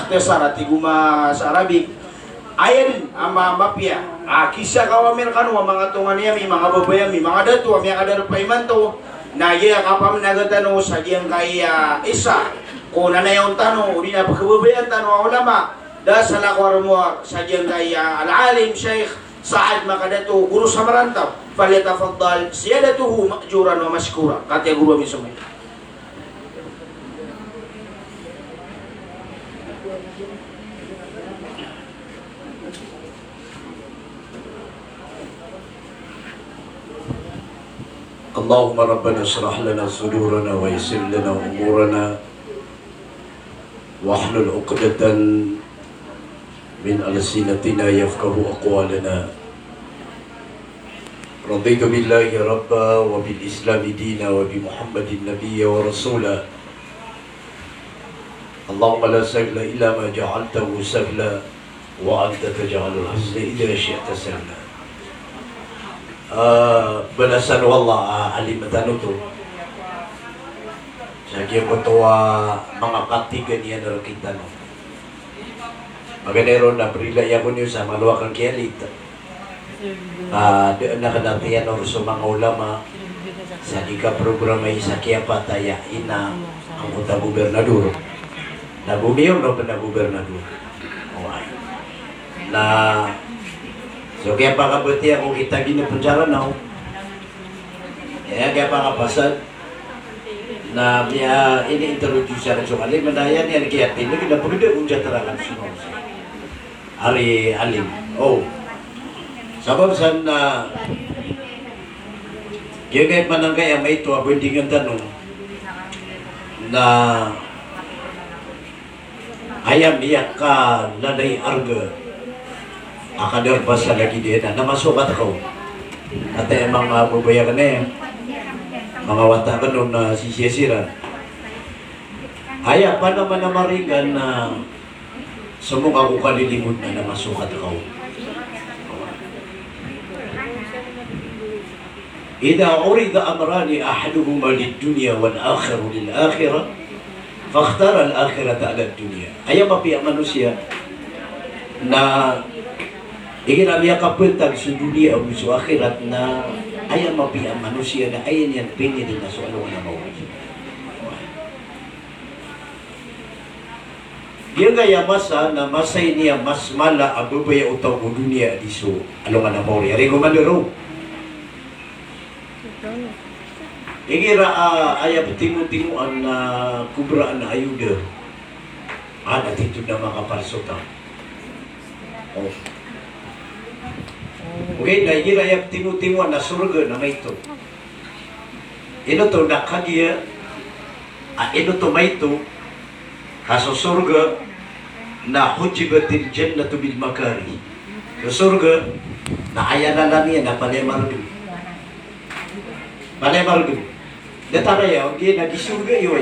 ikhtisar at iguma sa Arabic ayan ama mapya kisah kawamir kanu mga tungan niya may mga babayan may mga datu may kadar paimanto na iya kapam nagatano sa diyang kaya isa kung na yung tanong uri na pagkababayan tanong ulama da sa lakwar mo sa diyang kaya al-alim Sheikh Saad Makadato guru sa marantaw falyatafaddal siyadatuhu ma'juran wa mashkura kati guru mi sumay. اللهم ربنا اشرح لنا صدورنا ويسر لنا امورنا واحلل عقدة من ألسنتنا يفقه أقوالنا. رضيت بالله ربا وبالإسلام دينا وبمحمد النبي ورسولا. اللهم لا سهل إلا ما جعلته سهلا وأنت تجعل الحزن إذا شئت سهلا. Balasan wallah alimatan itu saya ketua mga katigan niya na kita no maganero na brilaya ko niyo sa maluwakang kialit doon nakadatiyan o sa mga ulama sa ika programa sa kaya pataya ina ang kota gobernador na bumiyon no na gobernador na so kaya pakabati ako kita ginapunjara na kaya pakapasad na niya ini-introduce siya na sukali manayan niya kaya tinag na pagkita kung siya tarakan sunod Ari Alim sabab saan na kaya kahit manangay ang may ito abendingan tanong na ayam iyak ka nanay arga akadar basa lagi dia na namasukat ako at mga babayaran na yan mga watakan nun na sisira haya pa naman na maringan na sumukha ko kalilimod na namasukat ako إذا أريد أمران أحدهما للدنيا والآخر للآخرة فاختار الآخرة على الدنيا أيا mapi ang manusia na ingin namin kapultag sa dunia o sa akhirat na ayan mapi ang manusia na ayan yan pinili na sa alungan na mawag. Yung kaya masa na masay niya mas mala ang bubaya utaw o dunia di so alungan na mawag. Yari ko manuro. Igira ayaw tingu-tinguan na kubraan na ayuda. Natito na makaparsota. Okay, naigira ayaw tingu-tinguan na surga na may ito. Ino to nakagiya, ino to may ito, kaso surga na hujibatil jannatu bil makari. So surga, na ayana lang yan, na palemargo. Palemargo. Datara ya, okay, nagisurga iyo.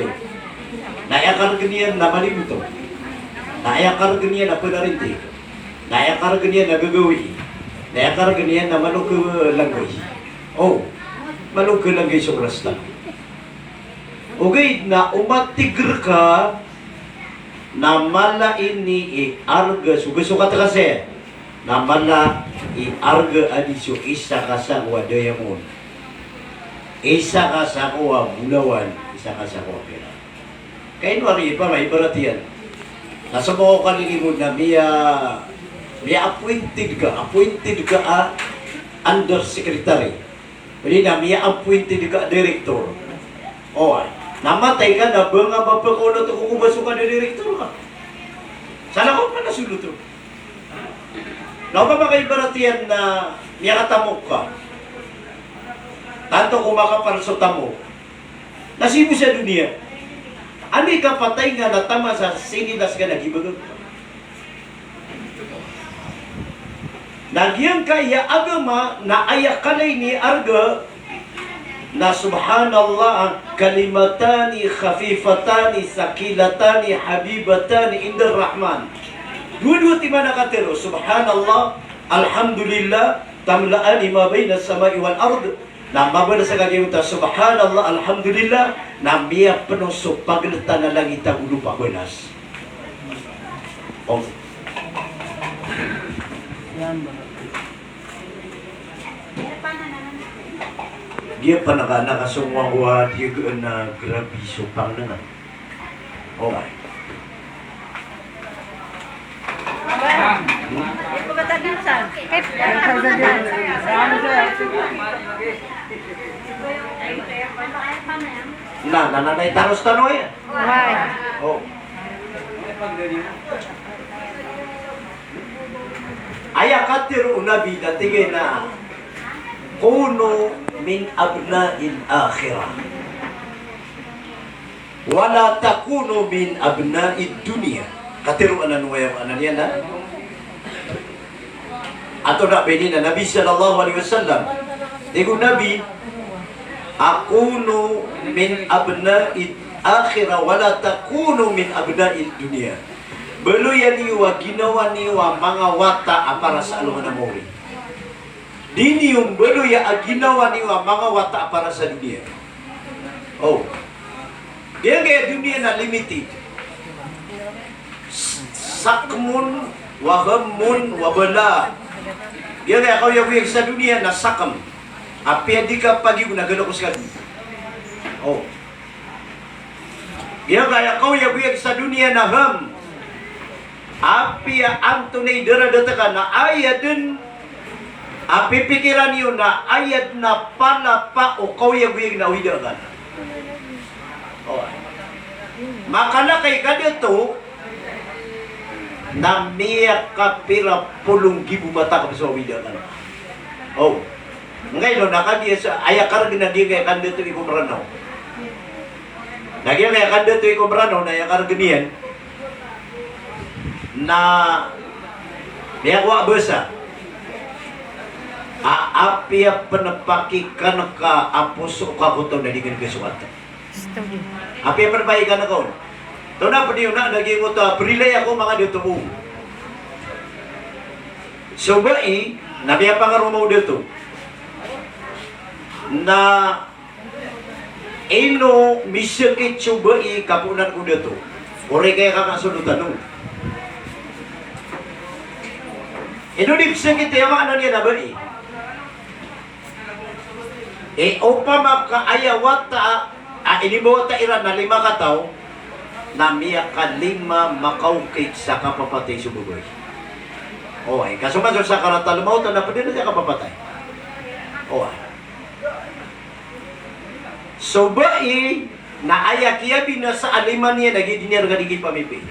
Naayakar ganyan na malimuto. Naayakar ganyan na panarinti. Naayakar ganyan na gagawi. Naayakar ganyan na manok langoy. Manok langoy sa oras lang. Okay, na umatigr ka na mala ini arga suga-sugat kasi na mala arga adisyo isa kasang wadayamon. Isa ka sa kuwa bulawan, isa ka sa kuwa pera. Kaya nari pa may ibaratiyan. Nasa mo kalilimod na may appointed ka undersecretary. Pwede na may appointed ka director. Namatay ka na ba nga mapakulo ito kung kumaso ka na director ka? Sana ko pa nasulot ito. Naku pa makaibaratiyan na may katamok ka. Tanto kung makaparsota mo, nasibo sa dunia. Ani ka patay nga natama sa sinilas ka nagibagod ka. Nagyang kaya agama na ayakalay ni arga na subhanallah kalimatani khafifatani sakilatani habibatani indar rahman. Dua-dua timana katero subhanallah alhamdulillah tamla'ani ma bayna samai wal ard. Nambaba na sa kagayuta, subhanallah, alhamdulillah, nambiya penuh so paglita na langit ang lupa buenas. Oh. Dia pa nakasungwawa dia na grabe supang na nga. Okay. Nanay taros tanoy. Why? Oh. Ayakatir unabi datige na kuno min abna'il akhirah wala takunu min abna'id dunya. Katiru anan wayang anan yan na ato na bini na Nabi sallallahu alaihi wasallam digo Nabi akunu min abna'id akhirah wala takunu min abna'id dunya. Beluyan niwa ginawa niwa mga wata para sa alungan na mori. Dini yung beluya ginawa niwa mga wata para sa dunia. Oh. Dia kaya dunia na limited. Sakmun, wahamun, wabala. Dia kaya kau yang sa dunia na sakam. Api di ka pagi guna gano ko sekali. Oh. Dia kaya kau yang sa dunia na ham. Api ang tunay dara-data na ayadun api pikiran yun na ayad na pala pa o kau yang na uidagan. Oh. Makala kay kadito na miyak ka pira 10,000 mata ka sa uidagan. Oh. Ngayon nakadiya sa ayakar ginadi kay kadito ikumranaw. Nagyan kay kadito ikumranaw na ayakar ginian na biyawa besa aapia penepakikan ka apuso ka kuto na digin kesuatan apia perbaikan ka to na padiyo na naging uto prilay ako mga dito so bai na biya pangarumaw dito na ino misyakit subai kapunan ko dito ore kaya kakasunutan nung Indonesia kita yang mana dia nak beri? Upama ka ayawata ini bawa tairan na 5 kataw na miya ka 5 makaukit sa kapapatay subugoy. Okay, kasumasok sa karata lumaw na pwede na siya kapapatay. Okay. So bai na ayakiya binasa aliman niya nagidinir nga digit pamipin.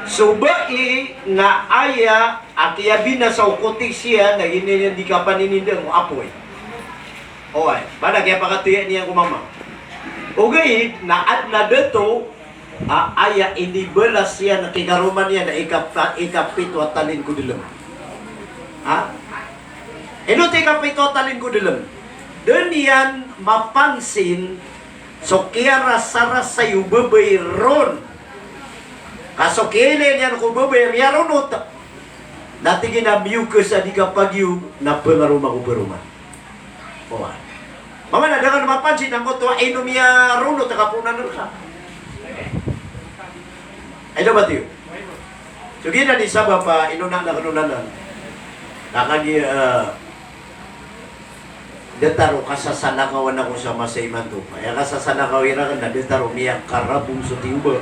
Subai na aya akiya binasa ukutik siya na ginilyan di ka paninindang apoy. Oy, pada kaya pakatuya niya kumama. Okay, na at na dito aya inibelas siya na kikaruman niya na ikapito at talin ko dilam. Ha? Ino ti ikapito talin ko dilam. Doon yan mapansin so kaya rasaras sa'yo babay ron. Kaso kailan yan kung babay, mayroon nota. Dati ginabiyog ko sa di kapagyo na pangaruma ko baruma. O, mama na dengan mapansin ang ko to ay numiya runot na kapunan na sa. Ay dapat yun. So gina di sabah pa inunan na kanunanan. Nakagi detaro kasasanakawan ako sa masayman to. Kaya kasasanakawin na na detaro miya karabong sa tiuba.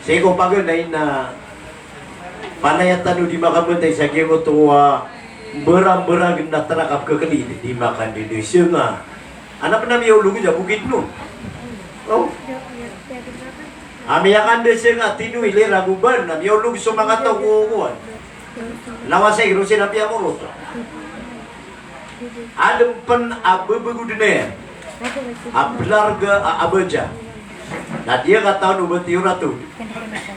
Sige kung pagod na panayatan di makabuntay sa kimo to berang-berang na terakap kekeli di makan di Indonesia nga. Anak na miyaw lugi sa bukid no. Oh. Amiyakan de nga tinuy lera guban na miyaw lugi sa mga tao kukuhan. Lawasay rusin na piya mo roto. Adam pan ababagu din ablarga abaja. Na dia kataon ubati ratu.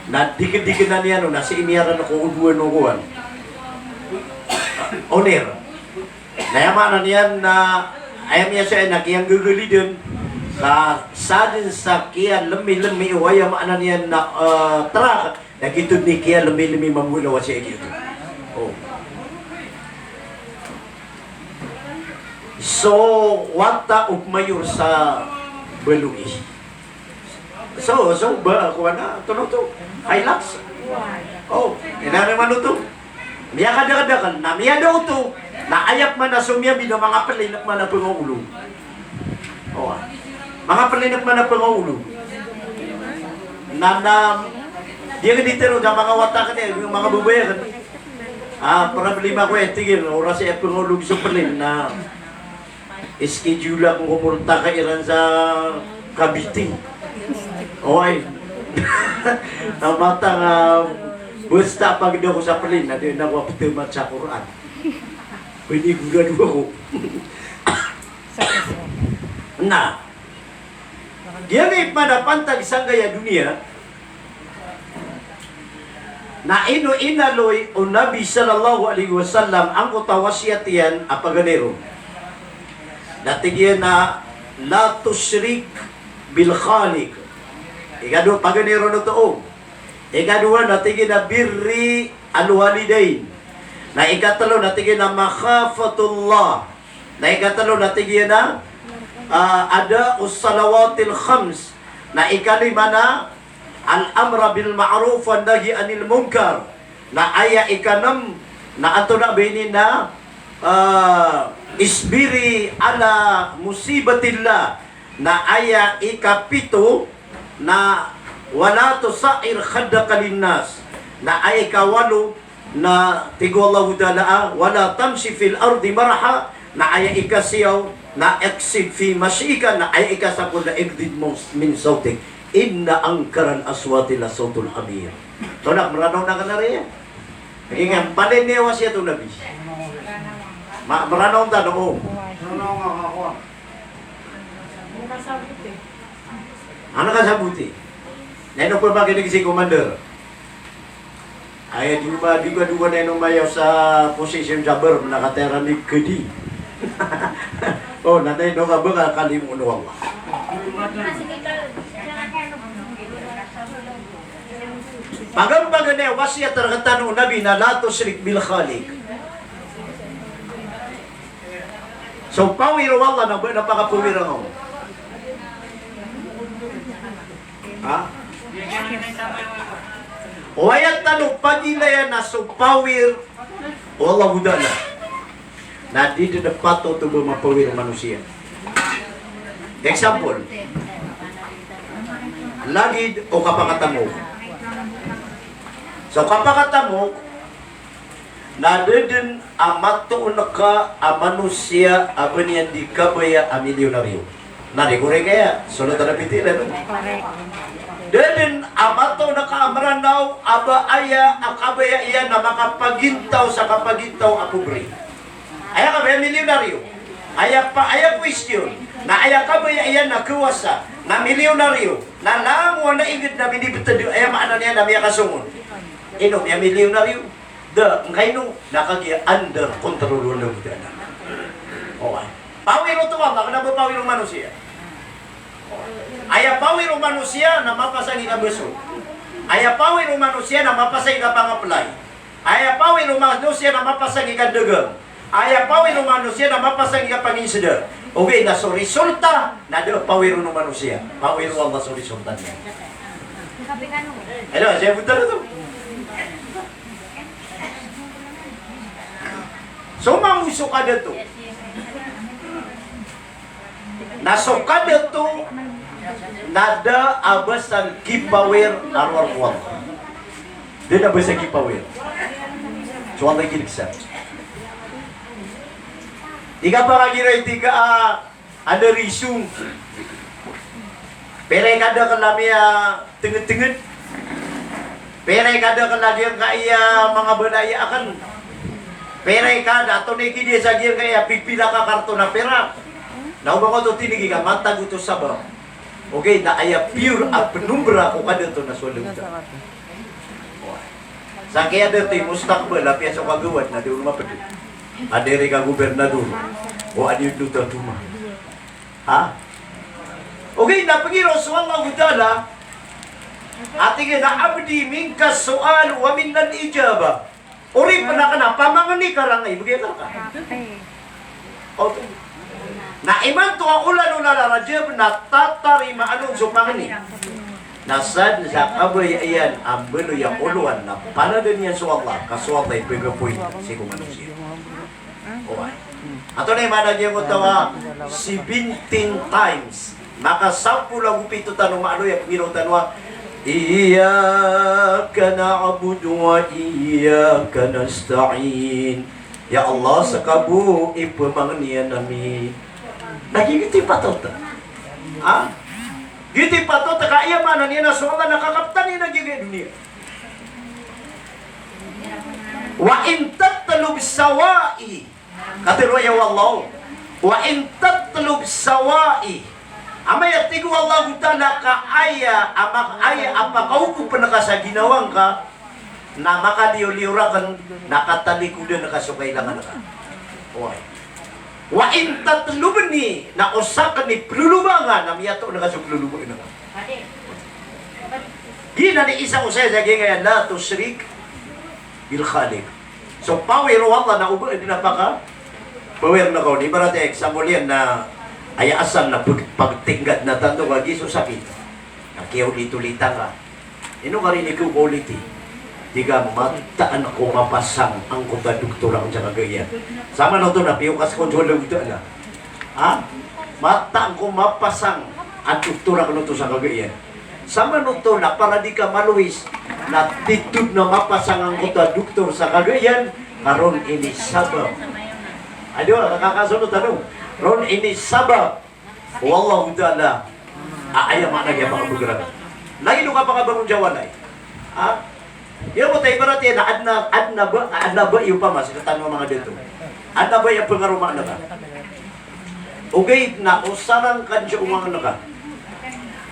Na dikit-dikit na niya no nasa imiyaran ako uduan-uduan. Oner. Nayaman na niyan na ayam niya siya nakiyang guguli din. Sadin sa kiya lemi-lemi waya maana niyan na trak. Nagitod ni kiya lemi-lemi mamulawa siya gitu. Oh. So, wata ug mayor sa Belui. So ba ako na to Hilux. Oh, ina naman to. Miya kada-kada na miya daw to. Naayap man na sumya bino mga palinak man na pangulo. Oh. Mga palinak man na pangulo. Dia dito na mga wata kan yung mga babayan. Problema ko tigil oras ay pangulog sa palin na schedule akong kumunta ka iran sa Cavite. Oy. Namata nga basta pag daw ko sa palin na din ako patumat sa Quran. Pwede gulad ako. Na. Diyan manapantag sa gaya dunia na inaloy o Nabi sallallahu alaihi wasallam ang utawasiyatiyan apaganero. Natigyan na la tusyrik bil khaliq. Ikadua paganero no to. Ikadua natigyan na birri al walidain. Na ikatalo natigyan na makhafatullah. Na ikatalo natigyan na ada us-salawatil khams. Na ikalima na al-amra bil ma'ruf wa nahi anil munkar. Na aya ikanam na ato na binin na isbiri ala musibatillah. Na aya ikapito na wala tusair khaddaka linnas. Na aya ikawalo na tigo Allah ta'ala wala tamshi fil ardi maraha. Na aya ikasiyaw na eksib fi masyika na aya ikasapon na egdid min sautik. Inna angkaran aswati la sautul hamir. So nak meranaw na ka na rin. Ingat, paninewa siya ito Nabi. Meranaw ta noong. Ano ka sabuti? Nenong pa makinig si Commander. Ay, di ba na yung mayaw sa position jabber, nakatera ni Kedi. Oh, natay no ka ba kalimuno ako. Pagambagan na wasya targatan ng Nabi na la tusyrik bil khaliq. So, pawiro wala na napakapumira mo. Ha? O ayat tanong, pagilaya na so pawir wala budala. Na dito na pato ito ba mapawir manusia. Example, lagid o kapakatamo. So kapakatamo, nadedin amato ka a manusia abanian di kabaya a milyonaryo. Nari kore kaya, sunod na pitila no? Dedin amato na kaamranaw aba aya akabaya iya na makapagintaw sa kapagintaw a pobre. Aya kabaya milyonaryo. Aya question na aya kabaya iya na kuwasa na milyonaryo na lango na ingid na binibitado aya maana niya na miya kasungon. Inom ya milyonaryo. Ngayon nakagiya under control ng dana. Okay. Pawiro to ba? Baka na ba pawiro manusia? Aya pawiro manusia na mapasagi ka beso. Aya pawiro manusia na mapasagi ka pang-apply. Aya pawiro manusia na mapasagi ka dagang. Aya pawiro manusia na mapasagi ka pang-insida. Okay, na so resulta na do pawiro ng manusia. Pawiro ang so resulta niya. Hello, saya buta na to. So, mamuso ka dito. Nasok ka dito, nada abas ang giveaway arwar kuwang. Di na abas ang giveaway. So, ang nagiligsan. Ika pa kagiray, tika ada risung. Pero kada ka lami tingit-tingit. Pero kada ka lagi ang kaya mga badaya akan. Pera ka, dato na ikidi sa gir kaya pipila ka karto na pera. Naubang ko ito tinigi ka, matag ito sabang. Okay, na aya pure at penumbra ko ka dito na sulit ka. Sa kaya dito, mustakbal, lapya sa kagawad na di mo mapagod. Adere ka gobernador. O adi yung duta tuma. Ha? Okay, napagiro suwang ang udala. Ating na abdi minka soal wa minnan ijaba. Uri pa na ka na, pamangani ka lang ay, bigay ka ka. Okay. Na iman to ang ulan o nalarajib na tatari maanong sumangani. Nasad sa kabayan ang belo yung uluan na panadan niya sa Allah kaswatay pigapoy si kumanusin. Okay. Ato na yung mana niya mo tawa 17 times maka 10 lang upito tanong maano yung Panginoon tanwa Iyaka na'budu wa iyaka nasta'in. Ya Allah sa kabu ipamangnian nami. Nagigiti pa to ta. Ha? Giti pa to ta kaya mana niya na sola nakakaptan ni nagiging dunia. Wa in tatlub sawai. Katero ya Allah. Wa in tatlub sawai. Amay at tigo Allah Ta'ala ka aya, amak aya, apakaw ko pa sa ginawang ka, na makaliw-liwrakan, nakatalikudan na kasukailangan ka. Okay. Wa in tatluban ni, na usakan ni plulubangan, na miyato na kasuklulubangan ka. Gina ni isang usay sa gingay, la tusrik bil khalik. So, power Allah na ubo, hindi na pa ka, power na ko, di ba natin example yan na ay asam na pagtinggat na tanto kag iso sakit. Nakiyaw lito-lita ka. Ino ka rin ikaw ulit eh. Diga mataan ako mapasang ang kuta doktora ang sa kagaya. Sama na ito na piyukas ko tulong ito na. Ha? Mataan ko mapasang ang doktora ko ito sa kagaya. Sama na ito na para di ka maluwis na titud na mapasang ang kuta doktor sa kagayan karon ini sabab. Aduh, nakakasunod tanong. Ron ini sabab wallahu ta'ala aaya mana kaya mga bugrag lagi nung ka bangun jawan ay ha yan mo tayo barati na adna ba yung pamas katanong mga dito adna ba yung pangaruma na ka okay na usarang ka dyan umang na ka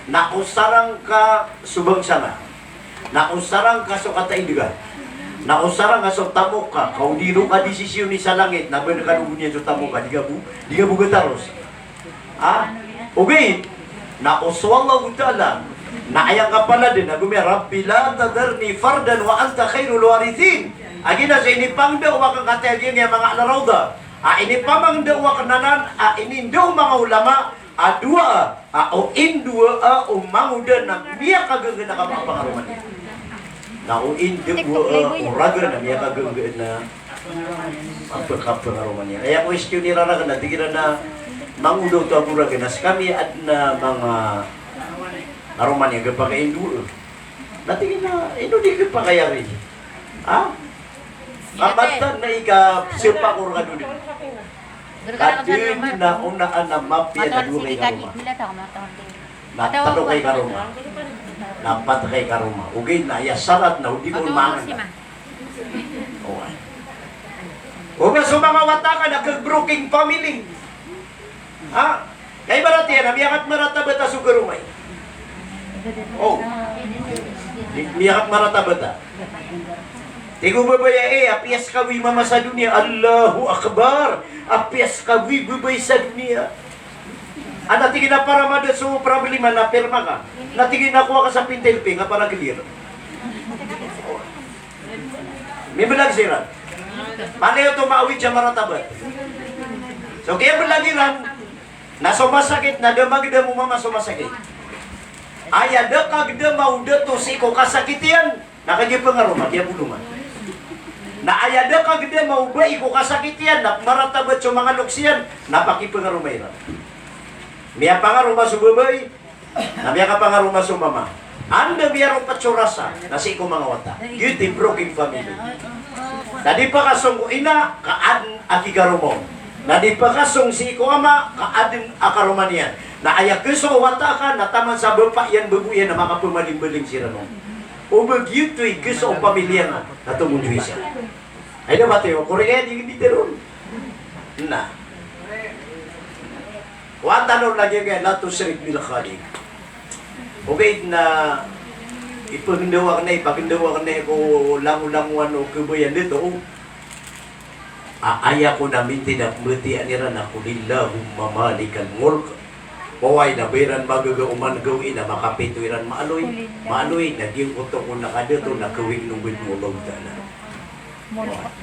na usarang ka subang sana na usarang ka sukatay diga na usarang nga sa tamok ka, kaudino ka desisyon ni sa langit, na ba nakalubo niya sa tamok ka, di ka bugataros. Ha? Okay, na uswallahu ta'ala, na ayang ka pala din, na gumya, Rabbi la tadarni fardan wa anta khairul warithin. Agi na sa inipangda wa kang katagin nga mga alarauda. Inipamangda wa kananan, inindaw mga ulama, dua, o indua, o mangudan na miya kagagana ka mga pangaruman niya. Na uindeg uraga na miya kagagawin na pagkapangaroman niya. Kaya question nila na kana, tigil na mangudaw to ang uraga na kami at na mga aroman niya gapakaindulo. Natigil na, ino di ka pa kaya rin. Ha? Amatan na ika-sirpa ko uraga doon. Kadin na unaan na mapya na doon kay karuma. Natalo kay karuma. Dapat kay karuma. Ugay na yasarat na hindi mo mangan. Okay. Uga sa mga wataka na kag-broking family. Ha? Kay barati yan, miyakat maratabata sa karumay. Oh. Miyakat maratabata. Tigo babaya apias kawi mama sa dunia. Allahu Akbar. Apias kawi babay sa dunia. Tigin na para madad sa problema na perma ka. Natigin na kuha ka sa pintelpe nga para clear. May balag siran. Paano yung tumawid siya maratabat? So kaya balagiran, na sumasakit, na damagda mo mama sumasakit. Ayada kagda mauda to si ko kasakit yan. Nakagipangaruma, kaya buluman. Na ayada kagda mauba iko kasakit yan. Na maratabat sa mga luksiyan, napakipangaruma yan. Miya pangaruma sa babay, na miya ka pangaruma sa mama. Anda biya ro patsurasa, nasi ko mga wata. Yun di broken family. Nadi pa kasong ko ina, kaadin akigarumo. Nadi pa kasong si ko ama, kaadin akarumanian. Na ayak keso wata ka, nataman sa bapa yan babuyan na makapumalimbaling sila no. O bagyuto y keso o pamilya na, natumunduy siya. Ay na ba tayo, Korea di teron. Na. Watanong lagi kaya nato sirik nila khalik. Okay na ipagindawak na ko langulanguan o kubayan dito. Aaya ko namin tinakmutian nila na kulillahumma malikal mulk. Paway na bayran magagauman gawin na makapituiran maaloy. Maaloy, naging uto ko nakadito na kawing nubid mo lang tala.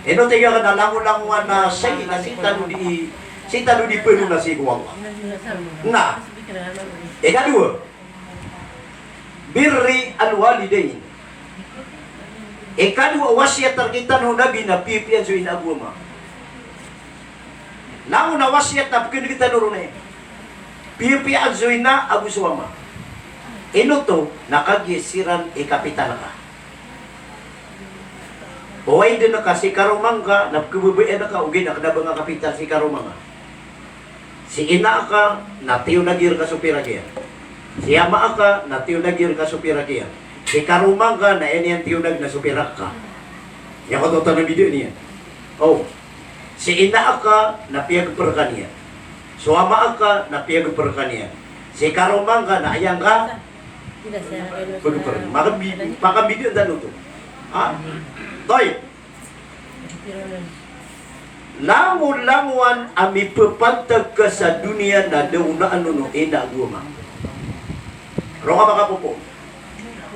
Eno tiga ka na langulanguan na say na si talo di penuh nasi kuang. Nah, kedua, birri al-walidain. Ikadua wasiat terkitan ho Nabi na pipian so inaguma. Namun na wasiat na kita nurunay. Pipian so ina abu suama. Ino to nakagisiran ikapitan ka. Huwag din na ka si karumang ka, napkububuin na ka, ugin na kadabang nga kapitan si karumang ka. Si ina ka, natiyo nagir ka supiragyan. Si ama ka, natiyo nagir ka supiragyan. Si karumang ka, na yan yan tiyo nag nasupirak ka. Yan ko totoo na video niya. Oh, si ina ka, napiyagpar ka niya. So ama ka, napiyagpar ka niya. Si karumang ka, na ayang ka, pagpar. Maka video dan ito. Ha? Toy. Langu-languan ami pepantag ka sa dunia na daunaan no ina guma. Roka baka po.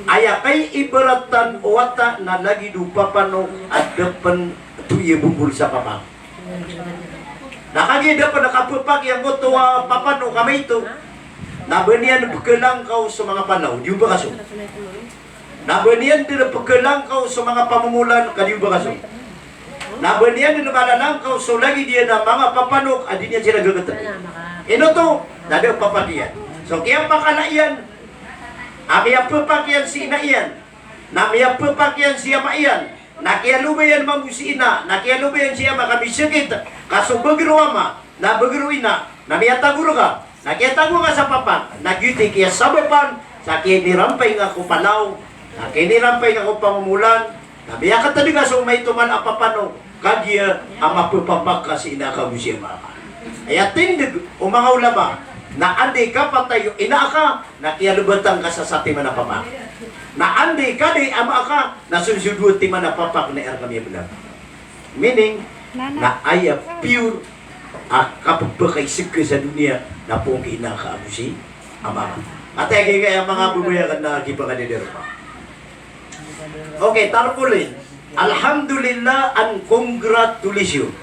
Aya kay ibaratan wata na lagi dupapano at depan tuye bumbul sa papa. Nakagida pa nakapupag yung goto papano kamay ito. Nabanian pagkalangkaw sa mga panaw, di ba kaso? Nabanian din pagkalangkaw sa mga pamumulan, kadi ba kaso? Nabanian din malalangkaw so lagi dia na mga papanok, adi niya sila gagatan. Ino to, nada papadiyan. So kaya pakalaian, amia pepakyan si ina iyan, namia pepakyan si ama iyan, nakialubayan mamusi ina, nakialubayan siya makabisakit, kaso bagiro ama, na bagiro ina, namia taguro ka, nakiatago ka sa papa, nagyuti kaya sabapan, sa kinirampay nga ko palaw, na kinirampay nga ko pamumulan, nabiya ka talaga so may tuman apapano, kagya ang mapupapak ka si ina ka musi ama. Ay tindig, o mga ulama, na andi ka patayo, ina ka, nakialubatan ka sa sati manapapa. Na andi ka di ama ka, nasunsuduti manapapak na er kami benar. Meaning, na aya pure kapagpakaisip ka sa dunia na pong ina ka si ama ka. At kaya mga bumayakan na kipanganidero pa. Okay, tarpulin. Alhamdulillah and congratulations.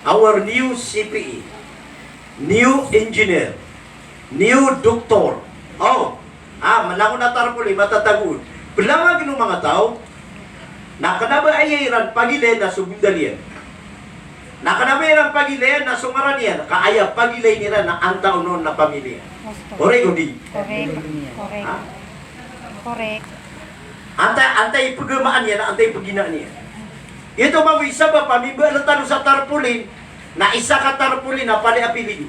Our new CPE, new engineer, new doktor. Oh, malango na tarpuli, matatagod. Bilangag ng mga tao, nakanaba ayayiran pagilay na subundalian. Nakanaba pagilay na sungaran yan, kaaya pagilay nila na antaw noon na pamilya. Correct o di? Correct. Correct. Antay pagamaan yan, antay paginaan yan. Ito mawisa ba, pamibalatan sa tarpulin, na isa ka tarpulin na pali apilin.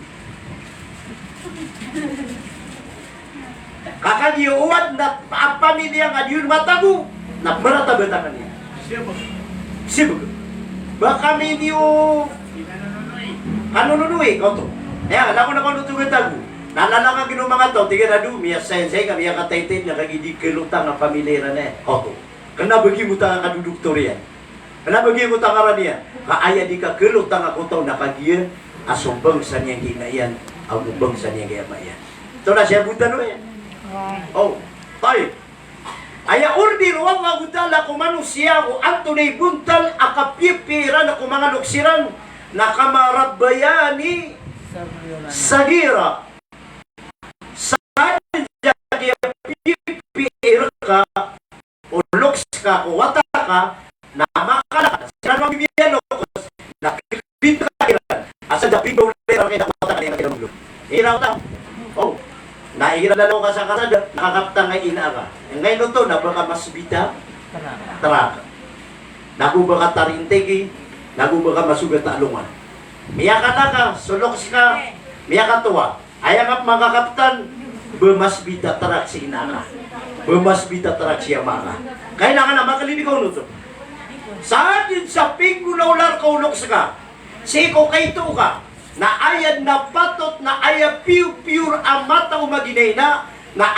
Kakagiyuwad na ang pamilya nga diyon matago, na maratabatangan niya. Sibag. Baka may niyo kanununuwi, kauto. Kaya, alam ko na kanununuwi tago. Nalala nga gino mga tao, tiga na do, miya sensei ka, miya kataytay niya, kagidi kilutang ang pamilya na kauto. Kana bagi mo ta nga kaduduktor yan. Kana bagi mo ta nga niya. Kaaya di ka kilutang ako tao nakagiya, asumbang sa niyang ginayan, ang ubang sa niyang gayamayan. Ito na siya buta no yan. Oh, tayo. Aya ordi ruwang nga gudala kung manusia ko Anthony Buntal akapipira na kung mga luksiran na kamarabayani sagira sadya kaya pipira ka o luks ka o wata ka na makala sila mga bibiyano na kipita ka kiran asa dapin ba ulit ang kinakota ka nila kinamulog iraw na oh nairalalo ka sa kasada, nakakapta nga ina ka. Ngayon ito, nabaka masbita, taraka. Naguba ka tarintegi, naguba ka masugat alungan. Miya ka na ka, suloks ka, miya ka tuwa. Ayang makakaptan, bumasbita tarak si ina ka. Bumasbita tarak si ama ka. Kailangan na makalini ko nuto. Saan yun sa pinggulaular ka uloks ka? Siko kay ito ka. Na ayad na patot na aya piu-piur amata umaginay na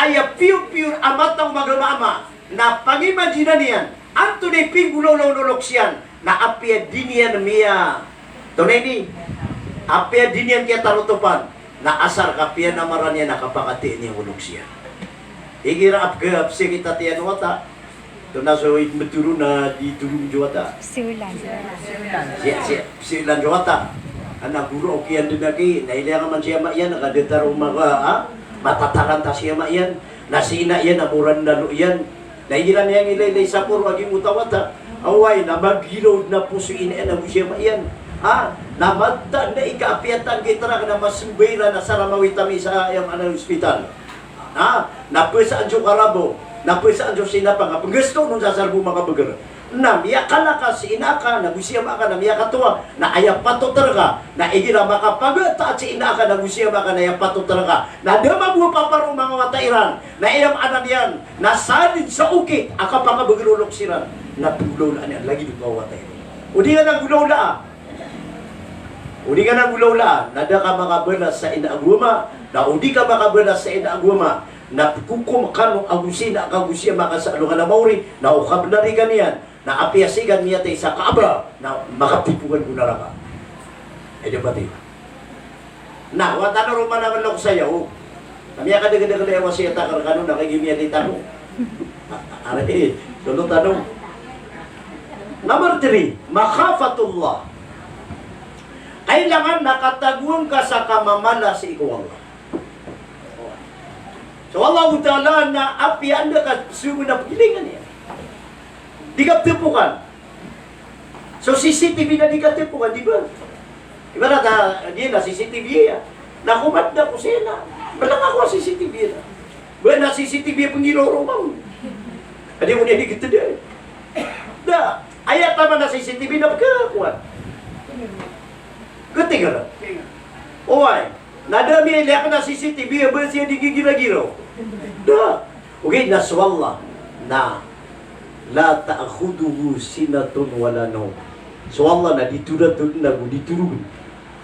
aya piu-piur amata umagamaama na pangimagina niyan Anthony Pinggulolaw siyan na apya dinian miya tunay ni apya dinian kaya tarutupan na asar kapya na maran niya nakapakati niya ulog siya igira apga apsi kita tiyan wata ito na so maturo na ditulong juwata Siulan. siulan juwata anak guru okian din lagi, nailangan man siya maiyan, nakadetar umaga, matatakan ta siya maiyan. Nasina yan, amuran na yan. Nahigiran niya ang ilaylay sa puro, aging utawata. Away, na mag-gilod na pusuin na siya yan. Ha? Namadta na ikaapiatan kita na masubira na saramawitami sa ayang ospital. Ha? Napwesaan siya karabo. Napwesaan siya sinapa nga. Paggusto nung sasarbo mga bagar. Na miyakala ka, sinaka, nagusiyama ka, na miyakatuwa, na ayapato talaga, na igira makapagata at si inaka, nagusiyama ka, na ayapato talaga, na damag mo paparong mga watairan, na iyang anan yan, na salid sa ukit, aka pa ka bagululok sila, na pugulaw na niya, lagi mga watairan. Udi ka ng gulaw na, udi ka ng gulaw na, nada ka makabalas sa inaaguma, na udi ka makabalas sa inaaguma, na kukum ka nung agusina, kagusiyama ka sa alungan na mauri, na ukab na rin ganyan, na apiasigan niya tayo sa kaabra na makatipugan ko na raka. Eh, di ba tayo? Na, wata na ruman naman lang sa iyo. Namiya ka daga-daga na ewan siya takar ka nung nakikimiya ni tanong. Aray, sunod tanong. Number 3, makhafatullah. Kailangan nakataguan ka sa kamamala si ikaw Allah. So Allah Ta'ala na apian na ka sugo na pilingan niya. Di ka tipukan. So CCTV na di ka tipukan, di ba? Iba na, di na CCTV ya. Nakumat na ko siya na. Walang ako CCTV na. Ba na CCTV pangiloro mo. Adi mo niya di kita dia. Da, ayat naman na CCTV na pagkakuan. Gati ka na. Oy, nadami lihat na CCTV ba siya di gigira-giro. Da, okay, naswallah na la ta'khuduhu sinatun wala nawm. So Allah na diturut na diturun.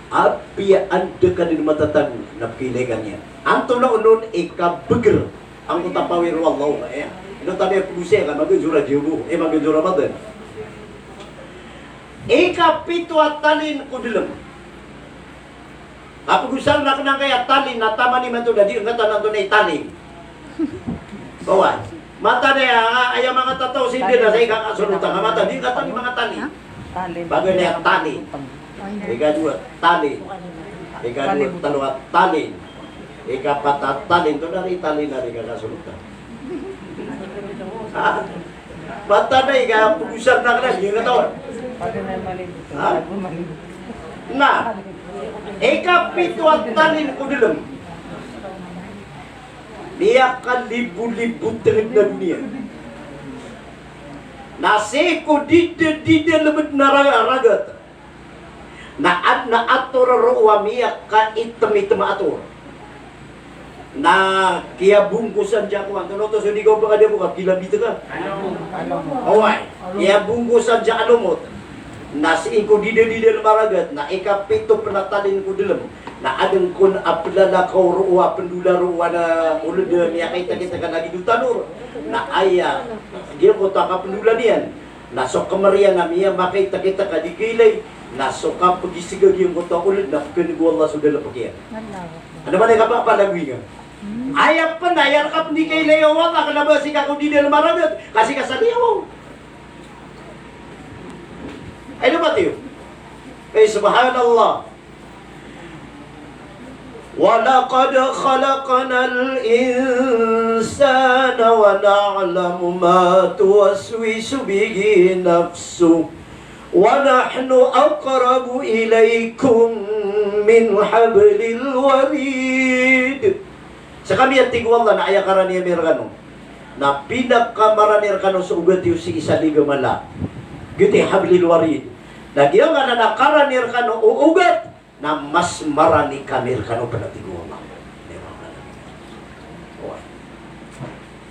Api anda ka din matatag na pilegan niya. Anto na unon ikabeger ang utapawir wallahu ya. Ino tabi puse ka magjura dibu magjura badan. Ikapito at talin ko dilam. Apugusan na kanang kaya talin na tama ni man to dadi ngata na to na talin. Bawa. Mata niya, ayaw mga tataw, hindi na sa ikakasunod ang mata. Hindi ka tali mga tali. Bago niya tali. Ika-2, tali. Ika-2, taluat, tali. Ika-4, tali. Ito na rin tali na rin kakasunod. Mata na, ika-pugusan na ka na. Yung katawan. Na, ika-7 at tali ko dilam. Dia akan libu-libu terhadap dunia. Nasi ko dide lebet naragat. Na atur ruwa miyak ka item atur. Na kia bungkusan jakuan. Tuno to sudi ko baka dia buka gila bita ka. Awai. Kia bungkusan jakalumot. Nasi ko dide naragat. Na ikapito penatalin ko dalam. Na adeng kun aplala kau ruwa pendula ruwa na ulud niya kita kan lagi dutanur na aya dia kota ka pendula niyan na sok kemarian na miya makita kita ka digilay na sok ka pagisigag yung kota ulud na kun Allah sudah lepakian ano man ka pa palagwi nga aya pa na yan ka hindi kay lewa ka na ba si ka di del maragat kasi ka sa liyaw ay ba tiyo ay subhanallah. وَلَقَدْ خَلَقْنَا الْإِنسَانَ وَنَعْلَمُ مَا تُوَسْوِسُ بِهِ نَفْسُهُ وَنَحْنُ أَقْرَبُ إِلَيْكُمْ مِنْ حَبْلِ الْوَرِيدِ. Sa kami at tigwala na ayakaran niya mirgano na pinakamaranir kano sa ugat yung si isa di gamala giti hablil warid na giyaw nga na nakaranir kano uugat na mas marani kanir kano panatigo Allah.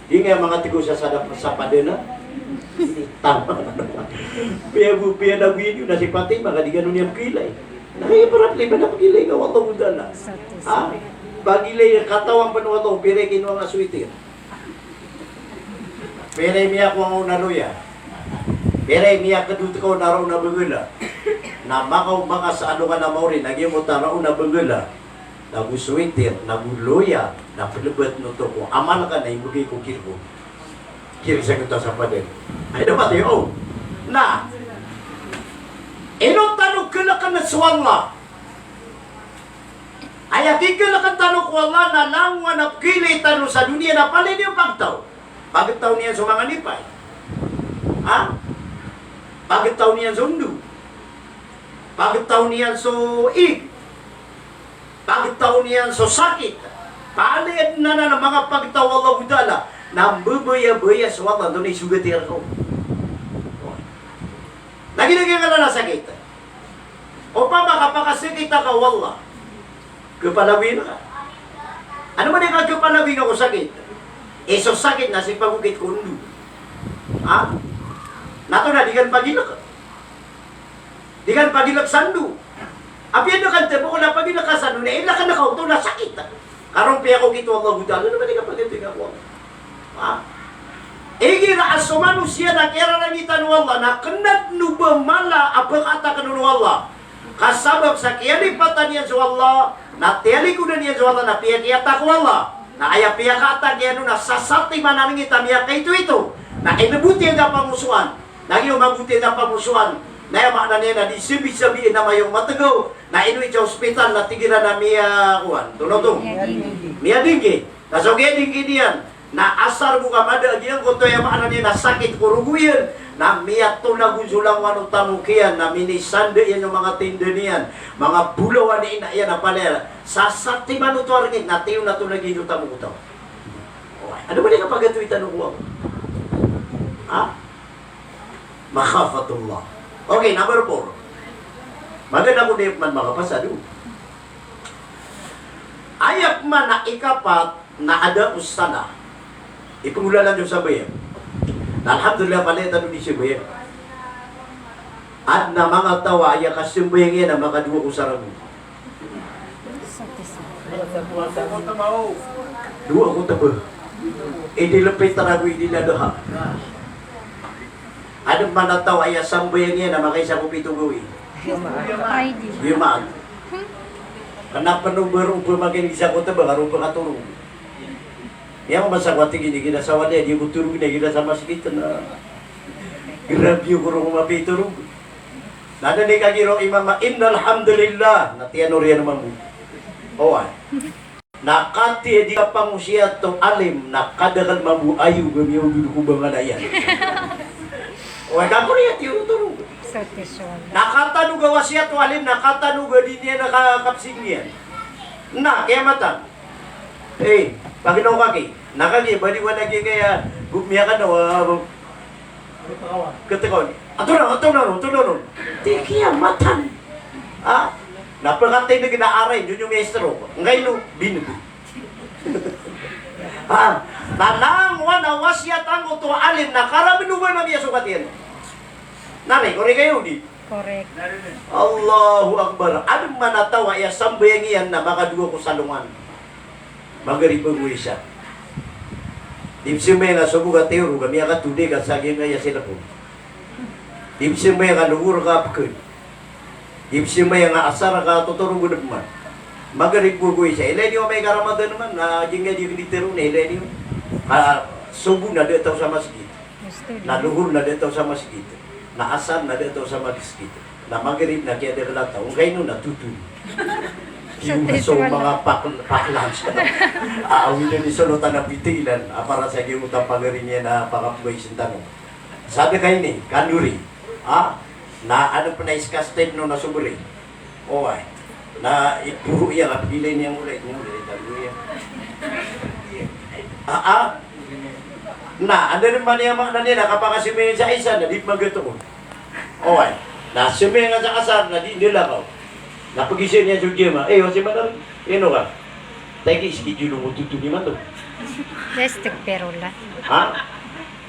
Di nga mga tigo sa sadap sa padena. Tama na naman. Piya na video na si Pati, mga di ganun niyang kilay. Nakiparat liba na pagilay nga wato mudala. Ha? Pagilay, katawang panuwato, pire kinuha nga sweeter. Pire miya ko ang unaluya. Pire miya kaduto ko na raw na bagula. Na makaw mga sa ano ka na mo rin, nagyang mo taraw na bagula. Nagusweeter, naguluya, napilibet no to ko. Amal ka na, imugay ko kirko. Kirisa kita sa paden. Ay dapat yun. Na, inong tanong ka na ka na swalla. Aya tigil na tanong ko Allah na langwa na pili tanong sa dunia na palin yung pagtaw. Bakit taw niyan sa mga nipay? Ha? Bakit taw niyan sa undu? Bakit taw niyan sa ig? Bakit taw niyan sa sakit? Palid na ng mga pagtaw Allah budala na bubaya-baya sa Allah doon ay sugatir ko. Lagi-lagi ka na nasakit. O pa makapakasakit ka wallah. Kapalawin ka. Ano man yung kapalawin ako sakit? So sakit na si pagukit kundo. Ha? Nato na, di kan pagilak. Di kan pagilak sandu. Apian na kan tebo ko na pagilak ka sandu na ila ka na kauto na sakit. Karong piya ko kito Allah budalo na ba di ka pagilak ako? Ha? Igi na aso manusia na kera langitan Allah na kenat nuba mala abang ata kanunu Allah. Kasabab sa kiyani patanian sa Allah na teli ko na niya sa Allah na piya kiyata ko Allah. Na aya piya kata kaya na sasati manaming itamiya kay ito. Na inabuti na pamusuan. Nagi mabuti na pamusuan. Na yung makna niya na di sabi-sabihin na mayong matagaw. Na inuwi sa ospital na tigiran na miya kuhan. Tunotong. Miya dinggi. Nasogya dinggi diyan. Na asar buka mada diyan ko to yung makna niya na sakit kuruguyan. Na miya to na guzulang wanong tamukian. Na minisande yan yung mga tinda niyan. Mga bulawan ni ina yan na panera. Sasati man ito arigit na tiyo na ito naging utang mo ito. Ano ba din kapag ito itanong ko? Ha? Makhafatullah. Okay, number 4. Maganda ko din man makapasado. Ayak man na ikapat na ada ustana. Ipangulalan yung sabayan. Alhamdulillah palitan nun ni sabayan. At na mga tawa ayak kasimbayang yan na makadua ko sa rabu. Dua ko taba. Idilapit tarago idiladaha. Anong manataw ay asambayang yan na makaisa ko pitunggawi. Yumaan. Kenapa nung baru pemakin isa ko taba karong pakaturong. Yang masakwati gini kita sawan dia buturong gini kita sama sekitar na. Grabe yung kurong mapiturong. Nada ni kagiro imama innalhamdulillah natiano riyan naman mo. Owan. Nakati di pangusia tong alim nakadagal mabu ayu gamiyo dudu bangan ayan. Owan dako riya tiuro-turo. Nakatanu ga wasiat walim nakatanu ga dinya nakakapsing niyan. Na kaya mata. Paginaw kaki. Nakagi bali wala gi kaya gumya ka no. Ketekon. Atunon. Tikiya matan. Ah, napakatay na ginaaray, yun yung maestro. Ngayon, binubo. Nanang wanawas yatang uto alim na karabinuban na biya sukat yan. Nanay, kore kayo di? Correct. Allahu Akbar. Anong manatawa ya sambayang iyan na makadua ko sa lungan. Magaripag siya. Dipsi may nga subugat teoro, kami akat tudig at saging nga ya sila po. Dipsi may nga lugur ka apakun. Dipsi may nga asara ka tuturong gunag man. Magaripag siya. Ilay niyo may karamadan naman na jingga di kinitero na ilay niyo. Subu na dito sa masjid. Naluhur na dito sa masjid. Naasar na dito sa masjid. Na magarip na kaya dito na taong kayo na tutun. Yung so mga paklans aawin na ni sulutan na pitilan para sa giutang pagarin niya na pakapugoy sintanong. Sabi kayo ni, kanuri, na ano pa na-iskasted no na suburi. O ay, na ipuro iya at bilay niyang ulit. Na, ano naman niya mga nila kapag kasimayin sa isa na di magatuon. O ay, na sumayin nga sa kasar na di nilakaw. Napagising niya sa Jema, wasi man ino ka? Tayo schedule mo tutu ni man to. Yes, tagperola.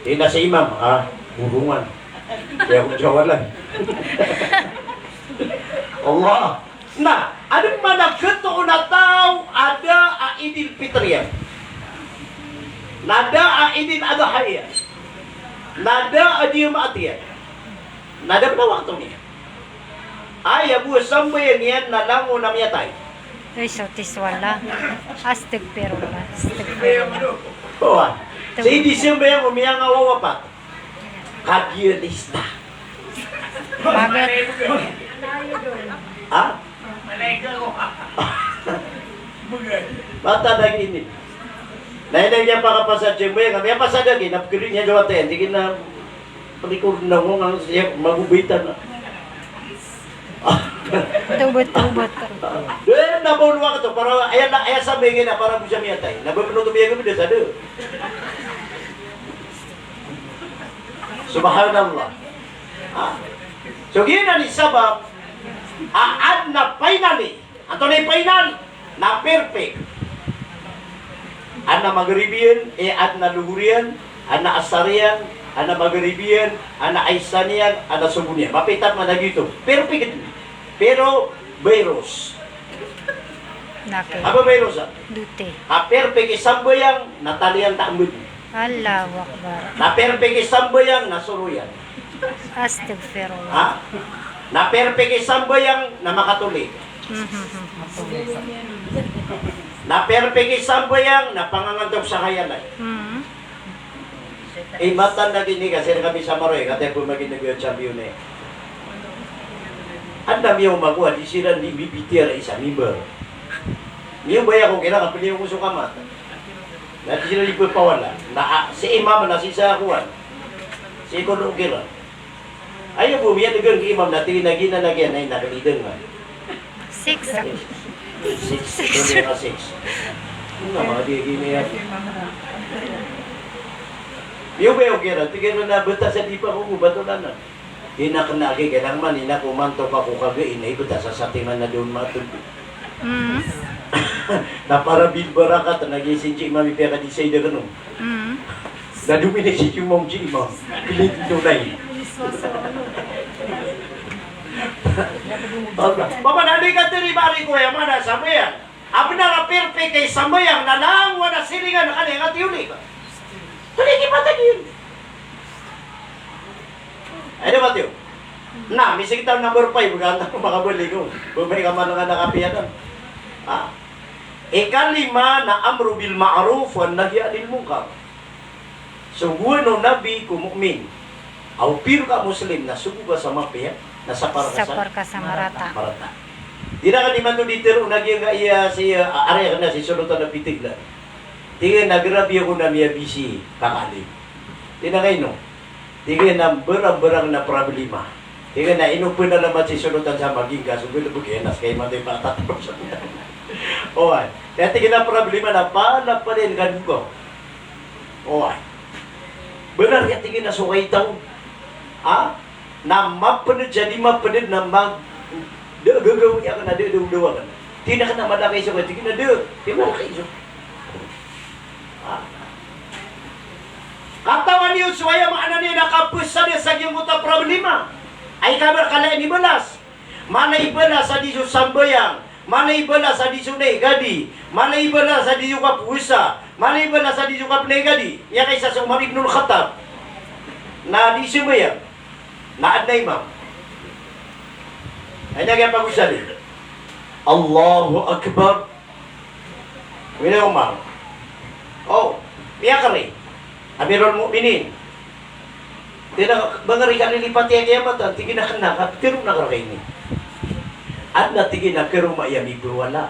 Nasa imam, burungan. Kaya kung jawalan. Allah. Na, anong managkato na tao, ada aidil fitriyan. Nada aidil adahaya. Nada adiyam atiyan. Nada pa waktu niya. Ay, abu sambayan yan na lango na miyatay. Ay, sotis wala. Astagperola. Astagperola. Bawa. Sa hindi sambayan umiyang awawa pa. Kagyalista. Bakit? Bata lagi ini. Nah, niya pakapasad siya mo yan. Kami pasad lagi, napagkirin niya gawa tayo. Hindi na palikod na mo nga siya magubitan na. Tubot. Doon nabulwa ka to. Para ayan sabihin na para mo siya miyatay. Nababuno to biya kami doon sa doon. Subhanallah. So gina ni sabab aad na finally. Ato na final na perfect. Ad na magribiyan, ad na luhurian, ad na asarian, ad na magribiyan, ad na aisanian, ad na subunian. Mapitat man na dito. Perfect. Pero virus. Nake. Apa virus? Dute. Perfect isambayang natalian taambud. Allahu Akbar. Na perfect isambayang nasuruyan. Astagfirullah. Ha? Na perfect isambayang na makatuli. Na perfect isambayang na pangangandog sa kayanay. Matan na din kasi kami sa Maroy, kaya po maginag yung champion eh. Ang dami yung maguha, di sila ni bibitiya na isa member. Niyo ba ako kailangan pili yung uso kamat? Dati sila di po pawala. Si imam na si Sakuan. Si Ikono Kira. Ayaw po, miyan nagang imam na tinagina na yan ay nakalidang nga. 6. 6. Ano nga mga digini yan? Yung ba yung Kira, tigil na nabata sa di pa ko bato na na. Hinakanagi, kailang man, hinakumanto pa ko kagain, ay bata sa satiman na doon matulog. Na para bilbara ka, nagising si imam ipera di sa ida ganun. Nadumi na si imam si imam. Pilit tunay. Pamanali ka tinibari ko yung mana sambayan. Abi na perfect kay sambayang nalangwa na silingan na kanina at yun ka. Tuloy kipatagin. Ay na Matthew? Na, mising taon number 5, maganda ko makabuli ko. Bumay ka man nga nakapiyanan. Ikalima na amru bil ma'ruf wa nahy anil munkar. So bueno nabi ko mukmin. Aw pir ka muslim na sugo ka sa mapiya na sapar Sapar ka sa marata. Marata. Di na ka di man to ditero nagyang iya si area na si sulutan na pitig na. Tingin nagrabi ako na miya bisi kakali. Di na kayo no. Tingin na berang-berang na problema. Tingin na inupin na naman si sulutan sa maging kaso bilubuginas kay matay patatapos sa Oy, kaya tingin na problema na paano pa rin ganun ko. Oy. Benar ya tingin na sukay daw. Na mapanid jadi mapanid na gagawin ka na dawa ka na. Tingin ka na malaki sukay, tingin na daw. Tingin malaki sukay. Katawan niyo suwaya maana niya nakapusa niya sa iyong muta problema. Ay kabar kalayan ibalas. Mana ibalas sa diso sambayang. Mana ibala sa di sunay gadi, mana ibala sa di yuka pusa, mana ibala sa di yuka pnay gadi. Ya kaysa sa Umar ibn al-Khattab na di sumaya, na ad na imam. Ay nagyan pag-usali. Allahu Akbar. Wala Umar. Oh, miya ka rin. Amirul Mu'minin. Bangari ka nilipat yung kiyamatan, tigin na kanaka, pero nakarakain ni. At natigin na kero mayami wala.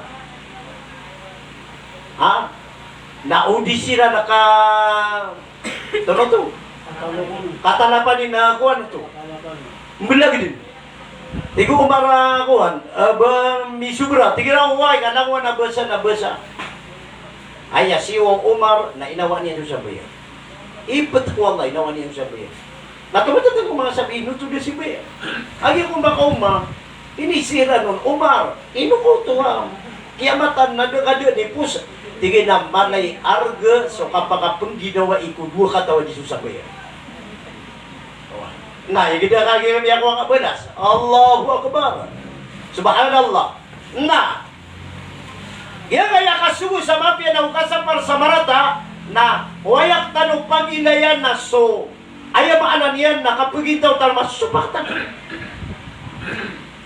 Naudi sila naka tono to. Katalapan ni na kuan to. Mbilagi din. Tigo umara kuan, misubra, tigira uway kanang na basa. Aya si Umar na inawa niya sa bayan. Ipat ko Allah inawa niya sa bayan. Nakamatan ko mga sabihin no to si bayan. Agi ko baka inisira nun, Umar, inukuto ha. Kiamatan na dagada ni Pusa. Tingin na malay arga, so kapag ginawa ikudwa katawa di susabaya. Nah, yung kita kagin kami ako ang abanas. Allahu Akbar. Subhanallah. Nah, yan kaya kasugo sa mapya na ukasapar sa marata na wayak tanong pag-ilayan na so ayamaanan yan na kapag itaw tal masusupaktan.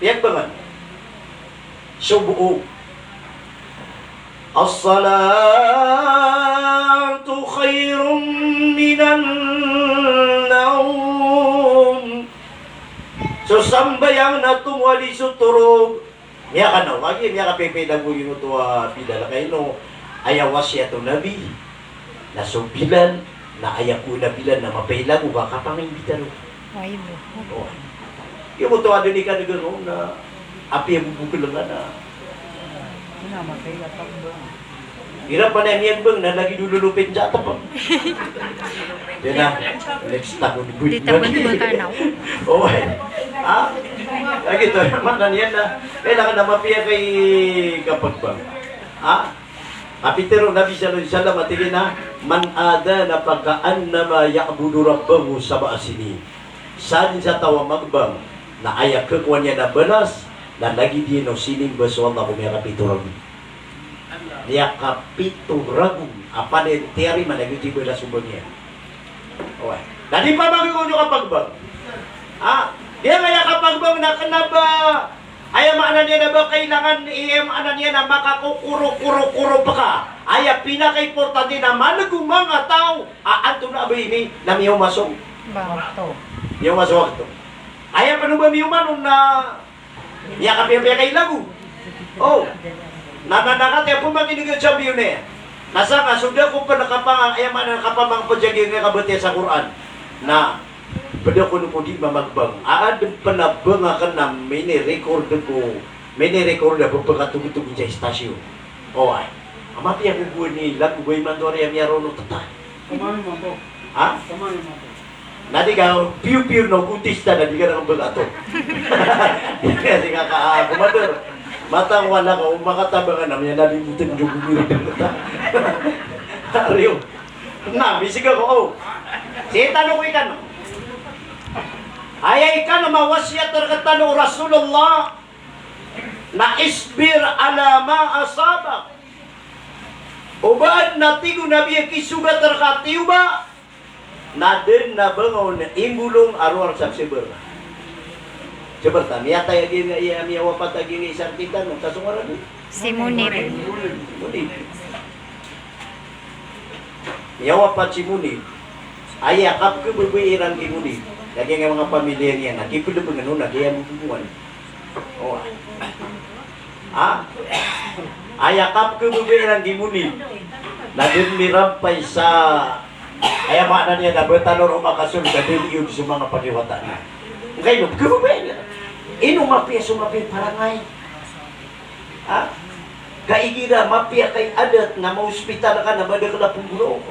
Yan bangan. Subuo. As-salatu khairun minan naum. So sambayang natungwali suturog Niya ka no, wagi niya ka pepe na buhin mo to pidala kayo no, ayawas siya to nabi, na subilan, na ayaku na bilan na mapailang mo ka kapangimbitan mo. Ay, bo. Oh. Yung mo to ano ni ka na gano'n na api ang bubukulangan na. Hirap pa na yan bang na lagi dululupin dyan pa. Yan na, next time mo ni Di tabon mo ka na. Oo eh. Ha? Lagi to, naman na yan na. Kailangan na mapiya kay kapag ba. Ha? Kapitero Nabi Sallallahu Alaihi Wasallam matigin na man ada na pagkaan na mayakbudu rabbahu sa baasini. Saan sa tawa magbang na ayak kakuha niya na balas na lagi din no sining baswal na kumaya kapituragu. Niya kapituragu. Apa na tiyari man nagitibo na subon niya. Okay. Dadi pa magiging nyo kapag bang? Ha? Diya kaya kapag bang na kanaba ay maanan niya na ba kailangan maanan niya na makakukuro-kuro-kuro pa ka? Ay pinaka-importante naman na mga tao. Anto na ba ini na miyaw masong? Bangto. Miyaw masong ito. Ay pa ba miyaw manon na niya kapiyapaya kay lagu? Oh, nananakat ya po makinig sa biyo na yan. Nasa nga, sudah ko pa nakapang ay maanan nakapamang padyagin nga kabati sa Quran na pada ko po di mamagbang. Aad panabang ka na mini-record ko. Mini-record na po pagkatugtog sa estasyon. O ay. Amati ang bubuan ni Lagubay Mandori ang yarono tatay. Kamami mo po. Ha? Kamami mo po. Nadi ka, piu-piu no kutista na di ka nang bagato. Di ka kumador. Matang wala ka, makatabangan naman yan, nalimutan yung gumirin ng mata. Ariyo. Na, bisig ako, oh. Sige, tanong ko ikan. Ayay ka na mawasya terkata no Rasulullah na isbir ala ma asabak. Ubad na tigo nabi kisuga terkati uba na din na bangaw na imbulong arwar sa siber. Seperti niya tayo gini iya miya wapat gini isang kita no kasungaran ni. Si Munib. Munib. Miya wapat si Munib. Ay akap ke berbuiran ki Munib. Lagi ng mga pamilya niya, nakipilo po nga noon, nagyayang hubungan. O, ayakap ko bubiran di Munib. Naging mirampay sa ayamaan na niya na betanor o makasul sa yun sa mga pagiwata niya. Ngayon, kububiran. Inumapia sumapin parangay. Ha? Kaigira, mapia kay adat na ma-hospital ka na madagala punggulo.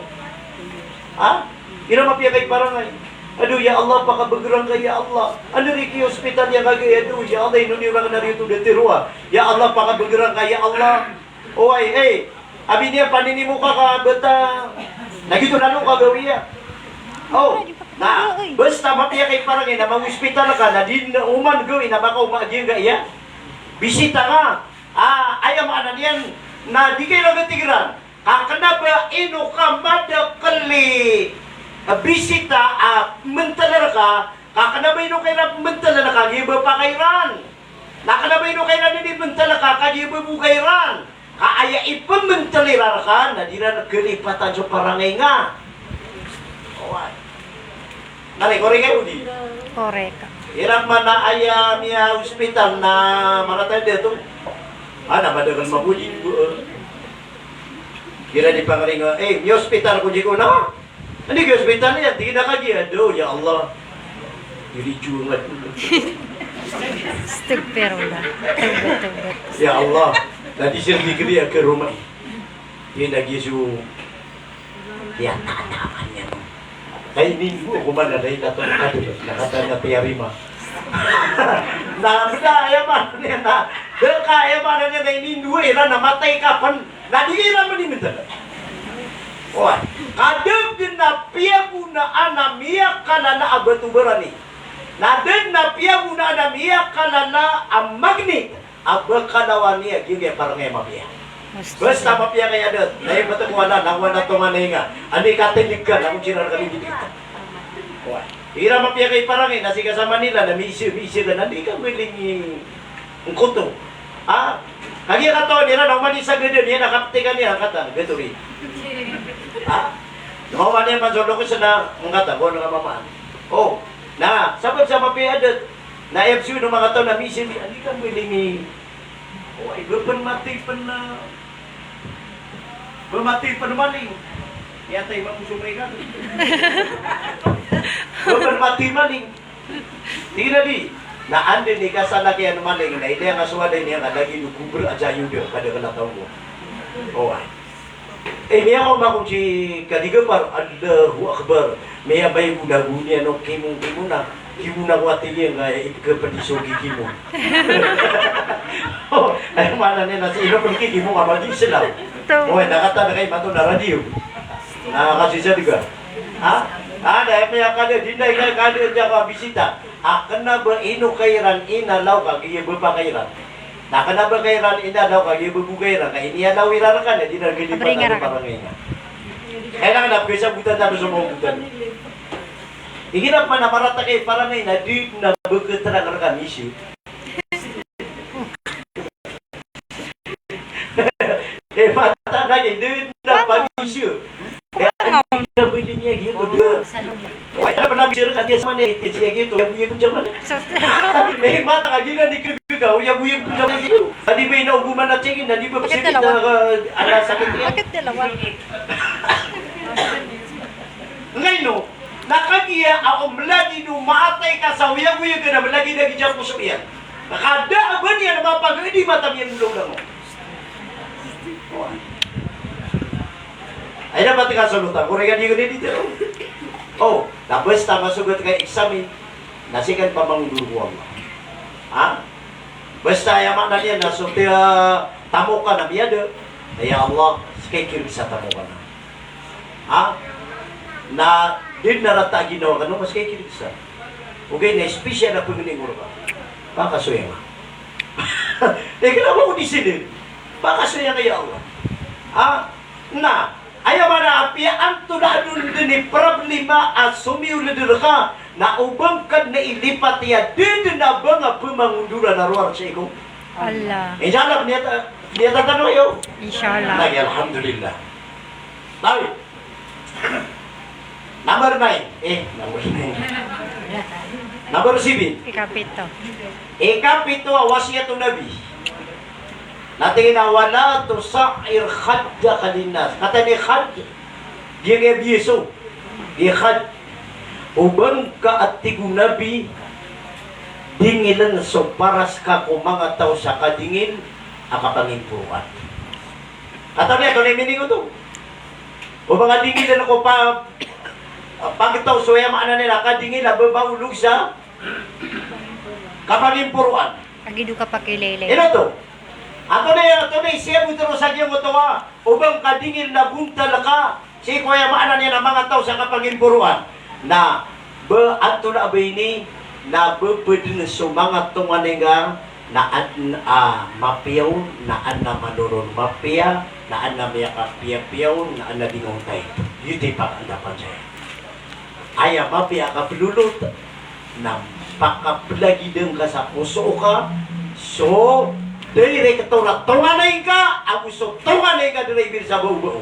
Ha? Ina mapia kay parangay. Aduh ya Allah pakabegerang ka ya Allah. Ano riki hospital yang agak aduh ya Allah ini orang narito de terua. Ya Allah pakabegerang ka ya Allah. Oh ay abi niya panini mo ka beta. Nagito na ka gawiya. Oh. Na basta mapiya kay parang na mag-hospital ka na din uman gawin na baka umagi ga iya. Bisita ka. Ayam anan yan na di kayo nagatigiran. Kakana ba ino ka madakali. Bisita mentalar ka, kakanabay no kay na mentalar ka, giba pa kayran. Nakanabay no kay na hindi mentalar ka, kagiba mo kayran. Kaaya ipamentalar ka, na di na nagkalipatan sa parangay nga. Alright. Nari, kore kayo di? Korek. Hirap man na aya miya hospital na maratay dito. Madagal mabuji. Kira di pangaling, mi hospital ko di ko na. Hindi ka hospital niya, di na kagi. Aduh, ya Allah. Dirijuan dulu. Astagfirullah. Tugot-tugot. Ya Allah. Tadi saya dikiri ke rumah. Dia lagi su. Dia tanamannya. Kayak minggu aku mana dari datang kado. Nakatanya Tiarima. Nah, beda ya mana niya na. Deka ya mana niya na inindu era namatay kapan. Nadikira man ni minta. Wah, kadang din na piya muna anamiya kalala abatu berani. Nadeng na piya muna anamiya kalala amagni. Abba kalawaniya gini parang mapiya. Basta mapiya kaya dat. Dahil matakuana nang wana tunganay nga. Ani katilig ka nang jirar kami dito. Wah, ira mapiya kay parang nasi ka sa Manila na misi ka na di ka willing ngkuto. Kagi ka to nila nang mani sa gede niya nakaptikan niya kata geturi. Naman niya mansolo ko sa ngata ko nga mamaan. Oh, na sabab sa mapiadat na FCU ng mga tao na misi, hindi ka willing Oh, mati pa na. Mati pa naman eh. Kaya tayo mamusumay ka. Mati maling. Tingnan di. Naandin ni kasana kaya maling na hindi ang kasuwaday niya nga lagi nukubro at jayo dia kada kalataw mo. Oh, ay. Niya ko ba kung si Kadigapar, Allahu Akbar. May abay mo na gunya no kimong na. Kimong na kuwati niya nga ikapadisogi kimong. Oh, ay mana niya na sa ilo pag kimong amagi sila. Oh, nakata na kayo mato na radio. Nakakasisa juga. Ha? Dahil may akala, dinay ka kada dyan ka bisita. Akan na ba ino kairan inalaw kag iya ba kairan? Naka na ba kairan inalaw kag iya ba kairan? Kaya iniyalaw iran ka na, di na gilipan na parang ngayon. Kailangan na kaysa butan na sa mga butan. Ihirap man na marata kayo parang ngayon na di na bagkatara ka misi. Mata na kayo, di na pag-issue. Kaya hindi na pwede niya gitu. Kaya pernah bicara kan dia sama nih, dia gitu, yang punya macam mana? May mata ka gina di kagaw, yang punya macam mana gitu. Tadi may nauguman na tingin, tadi ba sige na ala sakit niya. Bakit dalawa? Ngayon no, nakagiya ako malagi no maatay ka sa uyang-uyang ka na malagi na gidyan po sa iyan. Nakada ba niya na mapag hindi matamiyan mo lang mo. Ay na pati ka salutan, kung rin ka dito. Oh, tapos tama sugat kay examen, nasikan pa bang duruwang. Ha? Basta yaman na niya, nasunti tamo ka na biyado. Ya Allah, sikay kiri sa tamo ka na. Ha? Na, din narata ginawa ka, no, mas kay kiri sa. Okay, na espesyal na pagdating mo ka. Pakasuya ka. Teka na mo ko di sinin. Pakasuya kaya Allah. Ha? Na, ayaw mana api ang tuladun din problema at sumiulidur ka na ubangkad na ilipat niya din na ba nga pumangundura na ruwar sa ikaw? Allah. Inshallah, niya tatanong kayo? Inshallah. Lagi, alhamdulillah. Tawi. Number 9. Number 9. Number 7. Ikapito. Ikapito, wasiyatun Nabi. Natin na wala to sa'ir khadda kalinas. Kata ni khad, dia nga biyeso. Dia khad. Ubang ka at tigung nabi, dingilan so paras ka kung mga tao sa kadingin, akapangimpuruan. Kata niya, ito na yung meaning ko to. Ubang nga dingilan ako pa, pagitaw so yamaan na nila, kadingin, ababahulog sa kapangimpuruan. Agido ka pa kilele. Ino to? Ato na siya butro sa kiyong utawa, ubang kadingil na buntal ka, si kuya maanan niya ng mga tao sa kapangimpuruan, na ato na abay ni, na pwede na sumanga tunganigang, na mapiyaw, na na manuron mapiya, na miya kapiyaw, na na dingongtay. Yun di pa ang dapat siya. Aya mapiya kapilulot, na pakaplagidang ka sa puso ka, so, dili ka tulad, tunganay ka, ang gusto, tunganay ka dili bir sa buo-buo.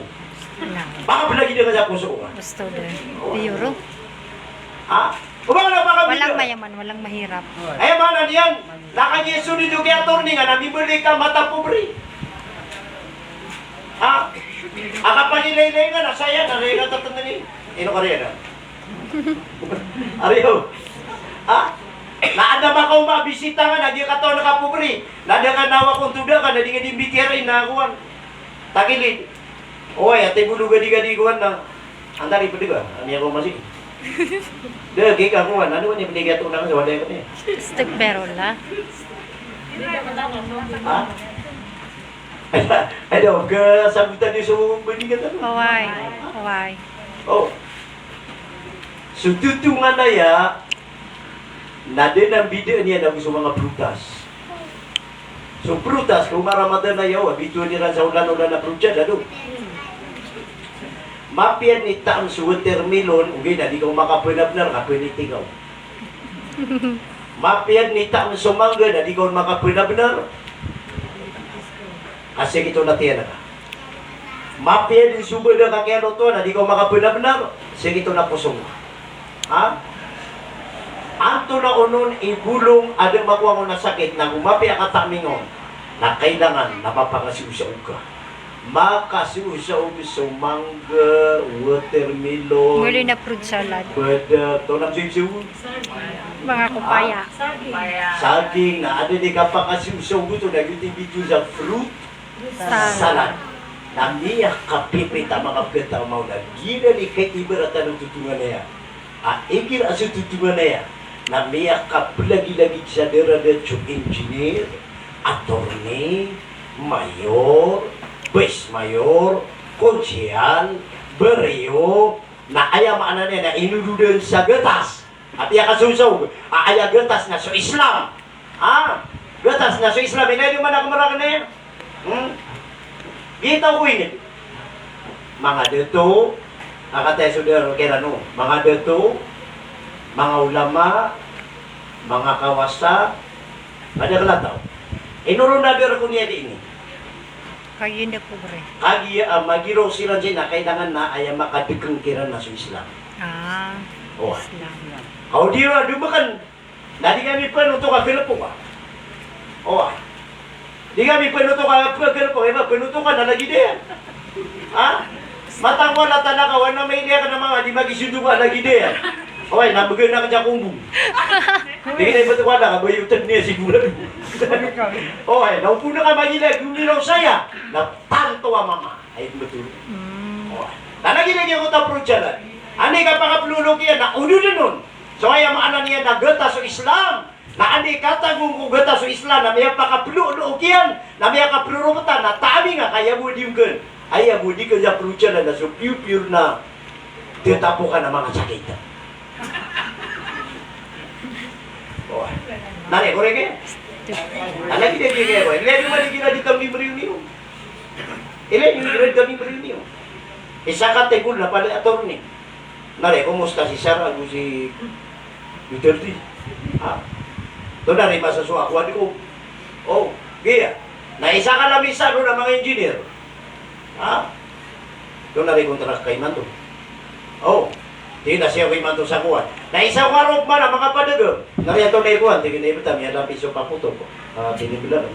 Baka palagi din ka sa puso ka. Gusto din. Euro. Ha? Kumang na baka Walang mayaman, walang mahirap. Ay, mana niyan, nakajeso ni Duque Atty nga, nabibuli ka mata pobre. Ha? Akapanilaylay nga, nasaya, naray ka tatanda ni. Ino ka rin, ha? Ariyo. Ha? Naanda ba ka mabisita nga, nadi ka to nakapubri. Nada ka nawa kong tuda ka, nadi nga dimbitirin na akuan. Takilid. Oy, ate bulu gadi-gadi kuan na. Andari pa diba? Ani ako masih. Dagi ka kuan, ano ni binigay to nang sa waday ko ni. Stug perola. Ha? Ayo, ke sambutan di semua binigay to. Kawai. Kawai. Oh. Sututungan na ya, nade ng bida niya na gusto mga prutas. So prutas, kung maramadan na yaw, bito nila sa ulan-ulan na prutas, ano? Mapian ni taang sa watermelon, okay na, di ka makapunabnar, kapunin tingaw. Mapian ni taang sa mangga na, di ka makapunabnar, kasi ito natiyan na ka. Mapian ni suba na kakero to, na di ka makapunabnar, sige ito na pusong. Ha? Anto na unon ibulong ada makuha mo na sakit na gumapi ang katamingon. na kailangan napapakasiusaw ka. Makasiusaw sa mangga, watermelon, Muli na fruit salad. pada tonang siusaw, Mga kupaya. saging na ada di kapakasiusaw ito na yung video sa fruit salad. Na miyak kapipita mga kata mau na gila ni kay ibaratan ng tutungan na yan. Ikir aso tutungan na yan. Na miyak ka lagi-lagi sa derada engineer, attorney, mayor, vice mayor, konsyal, beriyo, na ayam ana niya na inududan sa gatas. At iya kasusaw, aya gatas na sa Islam. Gatas na sa Islam. Hindi man ako marakan na yan. Kita ko ini. Mga dito, akatay saudara kerano, mga dito, mga ulama, mga kawasa, ada kelataw. Inurun na ko niya di ini. Kayo na pobre. Kagi magiro sila dyan na kailangan na ay makadikang kiran na sa Islam. Oh. Islam. Kau dia dumakan. Nadi kami penuh untuk kagelapo ka. Oh. Di kami penuh untuk kagelapo, penutukan na lagi dia. Matang wala talaga wala may idea ka na mga di magisuduga lagi dia. Oy, nabagay na ka kumbong. Di na iba wala ka bayutan niya siguro. Oy, naupo na ka magila, gumilaw saya. Natanto ang mama. Ay betul. Oy. Talagi lagi ako tapro jalan. Ani ka pakaplulog yan, na uno na nun. So ay maanan niya na gata sa Islam. Na ani kata kung gata sa Islam, na may pakaplulog yan, na may kaplurumutan, na tabi nga kaya mo diunggan. Ay mo di ka sa jalan na so pure na titapo ka ng mga sakit. Oh. Nari, korek ya? Alagi dia kaya ko. Ile mo lagi na dito libre niyo. Ile yung dito libre niyo. Isa ka tegul na pala ator ni. Nari, kumusta si Sarah ako si Duterte? To na rin masasuwa ko ko. Oh, gaya. Na isa ka lamisa doon ng mga engineer. Doon na rin kontrak kay Manto. Oh, di na siya kay Manto sa kuwan. Na isang warok man ang mga padagang. Nariyan to na ikuhan, tingin na iba may alam piso pa puto ko. Tinibilan.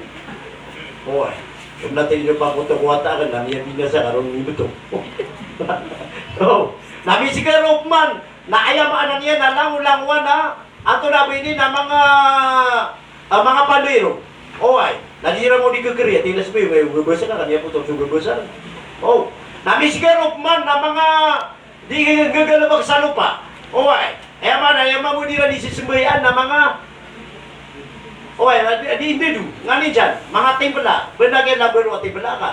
Oh, kung natin yung pa puto ko atakan, namiya binasa karong ni beto. Oh, nabi si Rokman, na ayamaan niya na lang-langwan na ato na ini na mga palero. Oh, ay, nadira mo di kekeriya, tilas mo yung gabasa na kanya puto yung gabasa. Oh, nabi si Rokman na mga di gagalabag sa lupa. Oh, ay, ayaman mo nila di sisimbayan na mga di indidu, ngani dyan, mga timbala, benagay na bero timbala ka.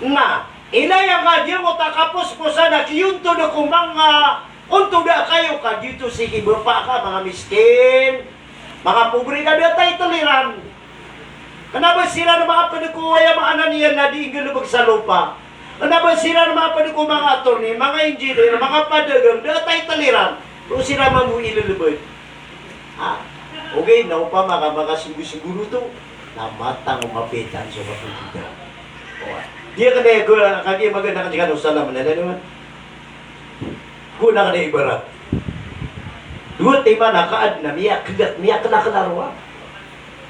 Na, inayang ka diyo mo takapos po sana kiyunto na kung mga unto na kayo ka dito sige bapa ka, mga miskin, mga pobre ka datay taliran. Kenapa sila na mga panikuya mga ananiyan na di galabag sa lupa? Kenapa sila na mga panikuya mga attorney, mga engineer, mga padagang, datay taliran? Pero sila mamuhi lulubad. Okay, naupa makasigur-siguro to na matang umapitan sa kapatid. Dia kena kaki maganda kan jika usah lah mana naman. Guna kena ibarat. Dua tema nakaad na miya kena kelarwa.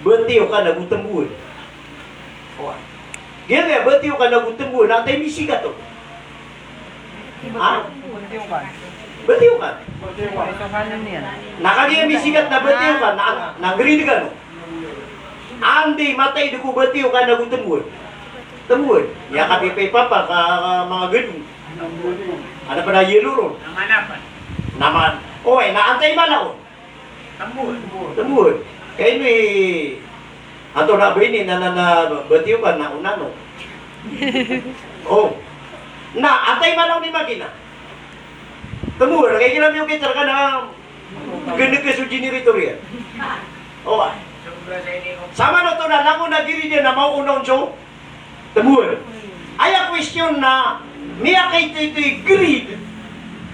Bentiw ka na gutembun. Dia ya bentiw ka na gutembun nanti misi ka to. Betiw kan? Nakagaya misigat na betiw kan, nagrinig ka no? Andi matay duko betiw ka na gutembun. Tembun. Ya kapipay papa ka mga gedung. Ano pa na yelo ron? Naman. Oy, naantay malaon. Tembun. Kaya ini ato na ba ini na betiw ka na unano. Oh. Na antay malaon ni magina. Temur, kayak gila yung kita ka na ganda ka suji ni Ritoria. Oh, sama no to na lango na diri dia na mau unong so. Temur. Aya question na miya kay ito'y greed.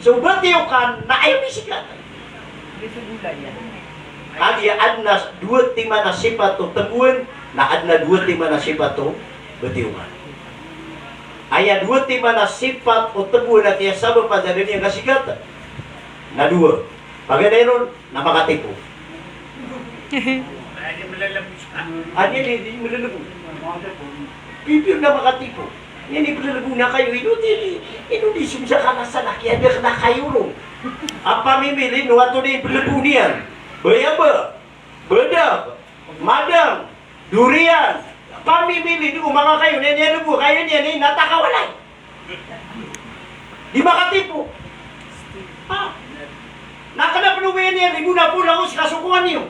So batiyo kan na ayaw misikat. Kaya adna dua tima na sipat to temur na adna dua tima na sipat to batiyo kan. Ayat dua tiba na sifat o tebu na tiya sabab pada dunia kasigata. Na dua. Pagkairon na makatipo. Anya ni malalago. Bibir na makatipo. Yan malalago na kayo. Inudisyon sa kanasan. Nakiadir na kayo no. Ang pamimili no ato na malalago niyan. Bayaba, bedak, madang, durian. Pamimili ni mga kayo. Yan lugo. Kayo niyan natakawalay. Di makatipo. Ha? Nakanapanuwi niya. Libuna-pula ko sa kasukuhan niyo.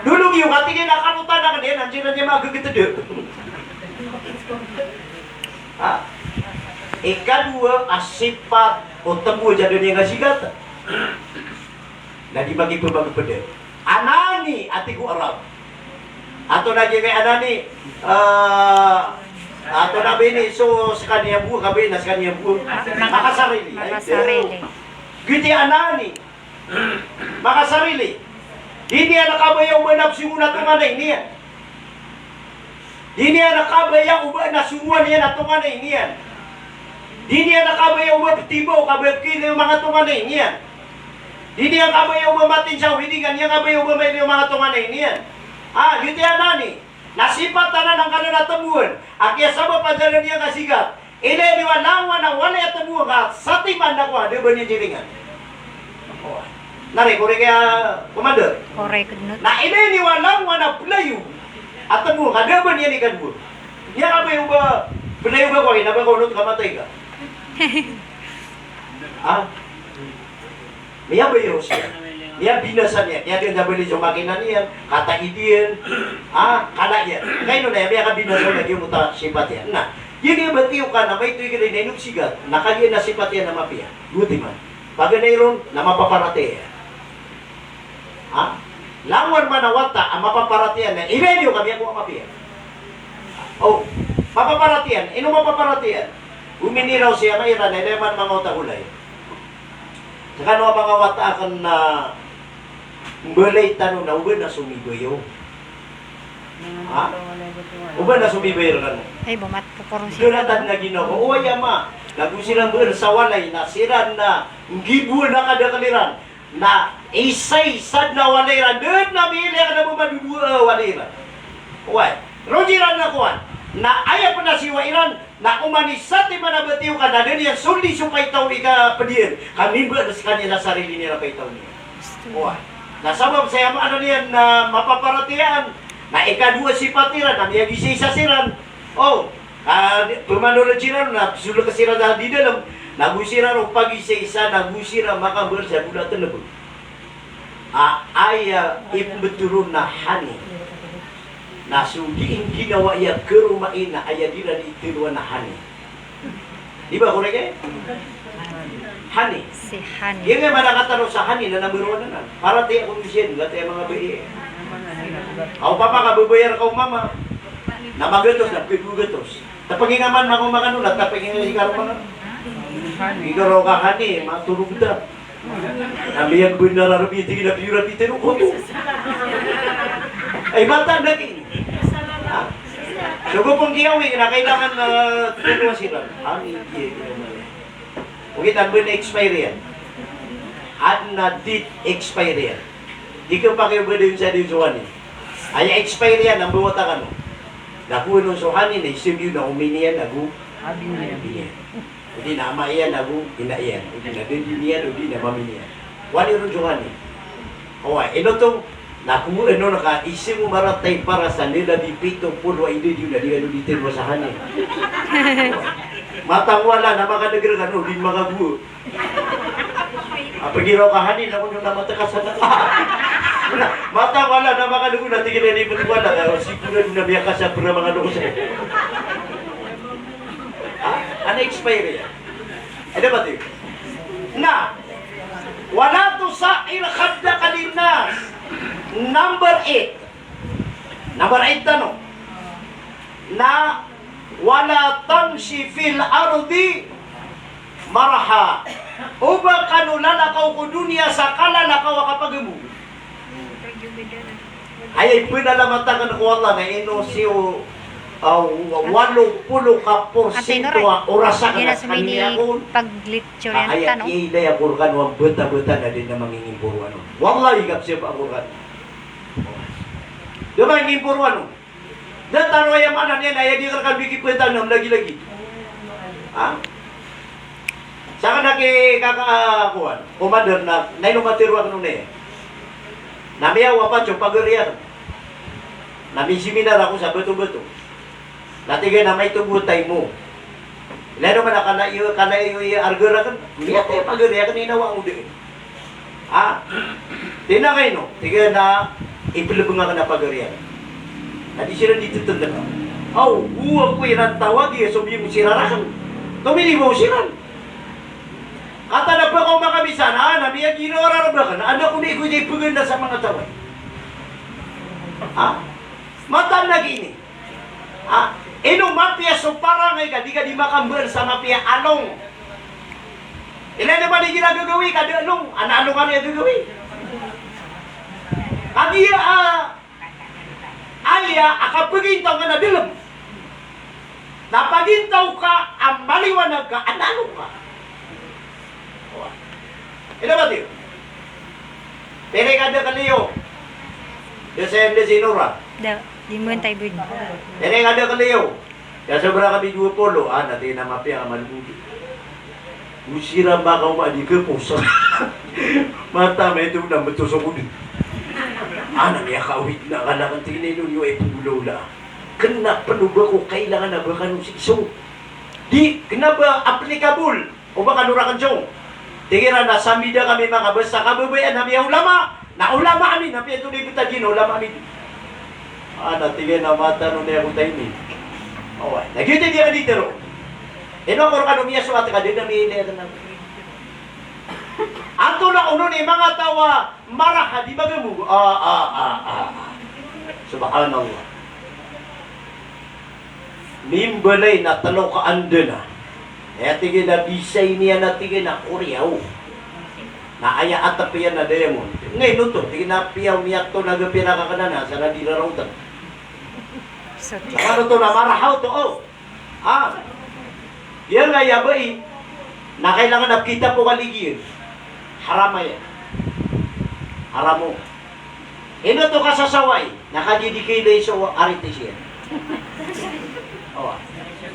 Dulong yung katingin nakalutan na kanina, nandiyan na niya magagitado. Ikadua, asipat o temu jadi niya ngasigat. Na di bagi pabagpada. Anani atiku Arab. Ato lagi kay anani ato na bini so sa kanya buo kabe na sa kanya buo makasarili. Makasarili. Giti anani. Makasarili. Hindi yan nakabayang umanap simula tunganay niya. Hindi yan nakabayang umanap simula niya na tunganay niya. Hindi yan nakabayang umaptibo kabayang kini yung mga tunganay niya. Hindi yan nakabayang umamatin siya. Hindi yan nakabayang umamatin yung mga tunganay niya. Hindi yan nani. Nasipat na ng kanon na tabuan. Akya sama pa dyan niya kasigat. Ina niwalawan na wala yung tabuan ka. Sa timan na ko, di ba niya jiringan? Nari, kore kaya komander. Korek na. Na ini walang wana pelayu. Atau bu, ada ba niya ni kan bu? Niya apa yung ba pelayu ba ko ina ba ko nut kamatay ka? Niya ba yung siya? Niya binasan niya. Niya din nabili sa makina niya. Kata idiyan. Kada yan. Ngayon na niya ka binasan niya yung muta sipat yan. Nah, yun yung batiyo ka na may tuwi ka rin na inuk sigat. Nakaliyan na sipat yan na mapiya. Buti man. Pag mayroon na mapaparate yan. Lawan manawata ang mapaparatian na irenyo kami ako mapiyan. Mapaparatian. Ino mapaparatian? Uminiraw siya mayroon na eleman mga utahulay. Saka no mga wata akan na balay tanong na uban na sumigoyo. Uban na sumigoyo ka no? Ay, bumat po porong Dunatan na ginoo. Uway ama. Nagusirang ber sa walay na siran na gibu na kada kaliran na isay sad na waliran dun na mili ka na bumadubua waliran. Uway. Rojiran na kuwan na ayaw pa na si wairan na umanisat di manabatiw ka na din yung sundi sukay tao ika padiyan kami ba na sa kanya na sarili nila kay tao niya. Uway. Nasabab sa ano niyan na mapaparatian na ikadua si patiran na niya gisi sa siran. Pemandor Cina na sudah kesira dah di dalam nagusira ro pagi isa nagusira maka bersa budak tenebut. Aya ibturun na hani. Nasudiin ginawa ya ke rumah ina aya dira di tiruan na hani. Di ba korek eh? Hani. Si Hani. Yung mana kata ro sa hani na nabiruan na. Para tiya kondisyon gati mga bayi. Kau papa ka babayar kau mama. Na magatos na pigugatos. Tapangingaman ako makanulat, tapangingaman ikaro mga. Ikaro ka hani, maturog na. Nabiyang benar arabi, hindi na piyura pitero ko to. Ay, mata na kin. Sugo pong kiyawi, na kailangan na tutuwa sila. Hindi naman. Okay, tanbo na expire yan. At na date expire yan. Di ka pa kayo ba din sa dinsuhan eh. Ay, expire yan, ang buwata ka no. Nakuha nung suhanin na isipin na uminiyan nagu abiniyan. Hindi na amaiyan nagu inaiyan. Hindi na diniyan, hindi na maminiyan. Wali nung suhanin. Ino itong nakuha nung nakaisip mo maratay para sa nila di pito puno ay hindi yun na di ano ditin mo sa hanin. Matang wala na makadagragan o din makabuo. Pagiraw ka hanin ako nung namatakasan na mata wala na mga lugo na tingin na ibang wala siguro na biya ka sa mga lugo sa ano expire yan? Ano ba ito? Na wala to sa ilakadda kalinas number 8 tanong na wala tamshi fil ardi maraha uba kanulalakaw ko dunia sa kalalakaw kapagamu ay pinalamatan ko Allah na ino siyo 80% ang orasa ka Yan na na sumini kaniya ko. paglitsyo yan Ayat tanong. iya day akurkan wa beta-beta na din na mangingimpuro ano. Wallahi gap siya pa akurkan. Di ba mangingimpuro ano? Dan taro yang mana niya na iya di kan bikin kwenta nam lagi-lagi. Ha? Saka na kay kakakuan, commander na naino matirwa kanu ne. Namiya wa pa chong pagarian. Nami seminar ako sa beto-beto. Natigay na may tubutay mo. Lalo man kana iyo argera kan. Iya te pagarian kanina wa udi. Ah. Tinakay no. Tigay na ipilubungan ka na pagarian. Nadi sila dito tanda. Aw, uwa ko yan tawag iya sobi mo sirarakan. Tumili mo siran. Kata na ba kung makabisana, na biya ginora ba ka na, ano kung ikaw di paganda sa mga taway? Ha? Matan na gini. Ha? Inong mapia so parang ay ka, di ka di makambal sa mapia anong. Ilan naman di ginagagawi ka, di anong, ano ka niya gagawi? Kadiya, aya, akapagintaw ka na dilam. Napagintaw ka, ang maliwanag ka, analo ka. Ito ba tiyo? Pere ka na kaliyo. Yosef de Sinura. Di mo yung tayo bud. Pere ka na kaliyo. Kaya sobra kami 20. Natin na mapia ang malbugi. Usira ba ka umadi ka pusa? Mata may ito na matusok ko din. Niya kawit na ka lang ang tingin nyo ay pugulaw la. Kenapa ba ko kailangan na ba kanong sikso? Di, kenapa applicable? O ba kanurakan siyong? Tingnan na sa media kami mga basta kababayan namin ang ulama. Na ulama kami, napi ito na ibutagin, ulama kami. Tingnan na mata nung niya kong tayo ni. Okay, nagyutin niya ka dito ro. Inokor ka nung yaso at ka din na may ilera namin. Ato na uno ni mga tawa, maraka, di ba gamu? Subhanallah. Mimbalay na talo ka ando na. Kaya tigil na bisay niya na tigil na kuryaw. Na aya atapiyan na demon. Ngayon ito, tigil na piyaw miyak to nagapi na kakanana sa nadira rautan. So, Ano to na marahaw to oh. Yan nga yabay. Na kailangan na kita po kaligid. Harama yan. Haramo. Ino to kasasaway. Nakadidikilay sa arite siya.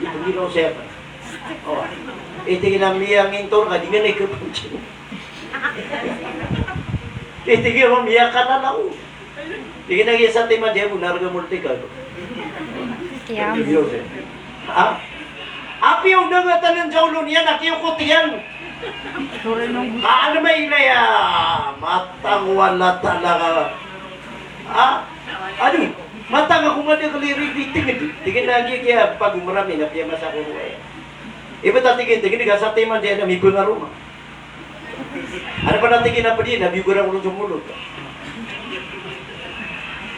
Ito ginaw siya. Ito ginamiyang intor ka, di nga nagkapunsin. Ito ginamiyang ka na lang. Di nga naging sa tema dyan mo, narga multi ka. kaya Ha? Api yung nangatan ng jaulo niya, nakiyukot yan. Ano may ilaya? Matang wala talaga. Ano? Matang ako man yung kaliribiting. Tingin lagi kaya pag marami na piya masako ko eh. Iba tatigin, sa tema dyan na may bungaruma. Ano pa natigin na pa din, nabigurang ulo sa mulot.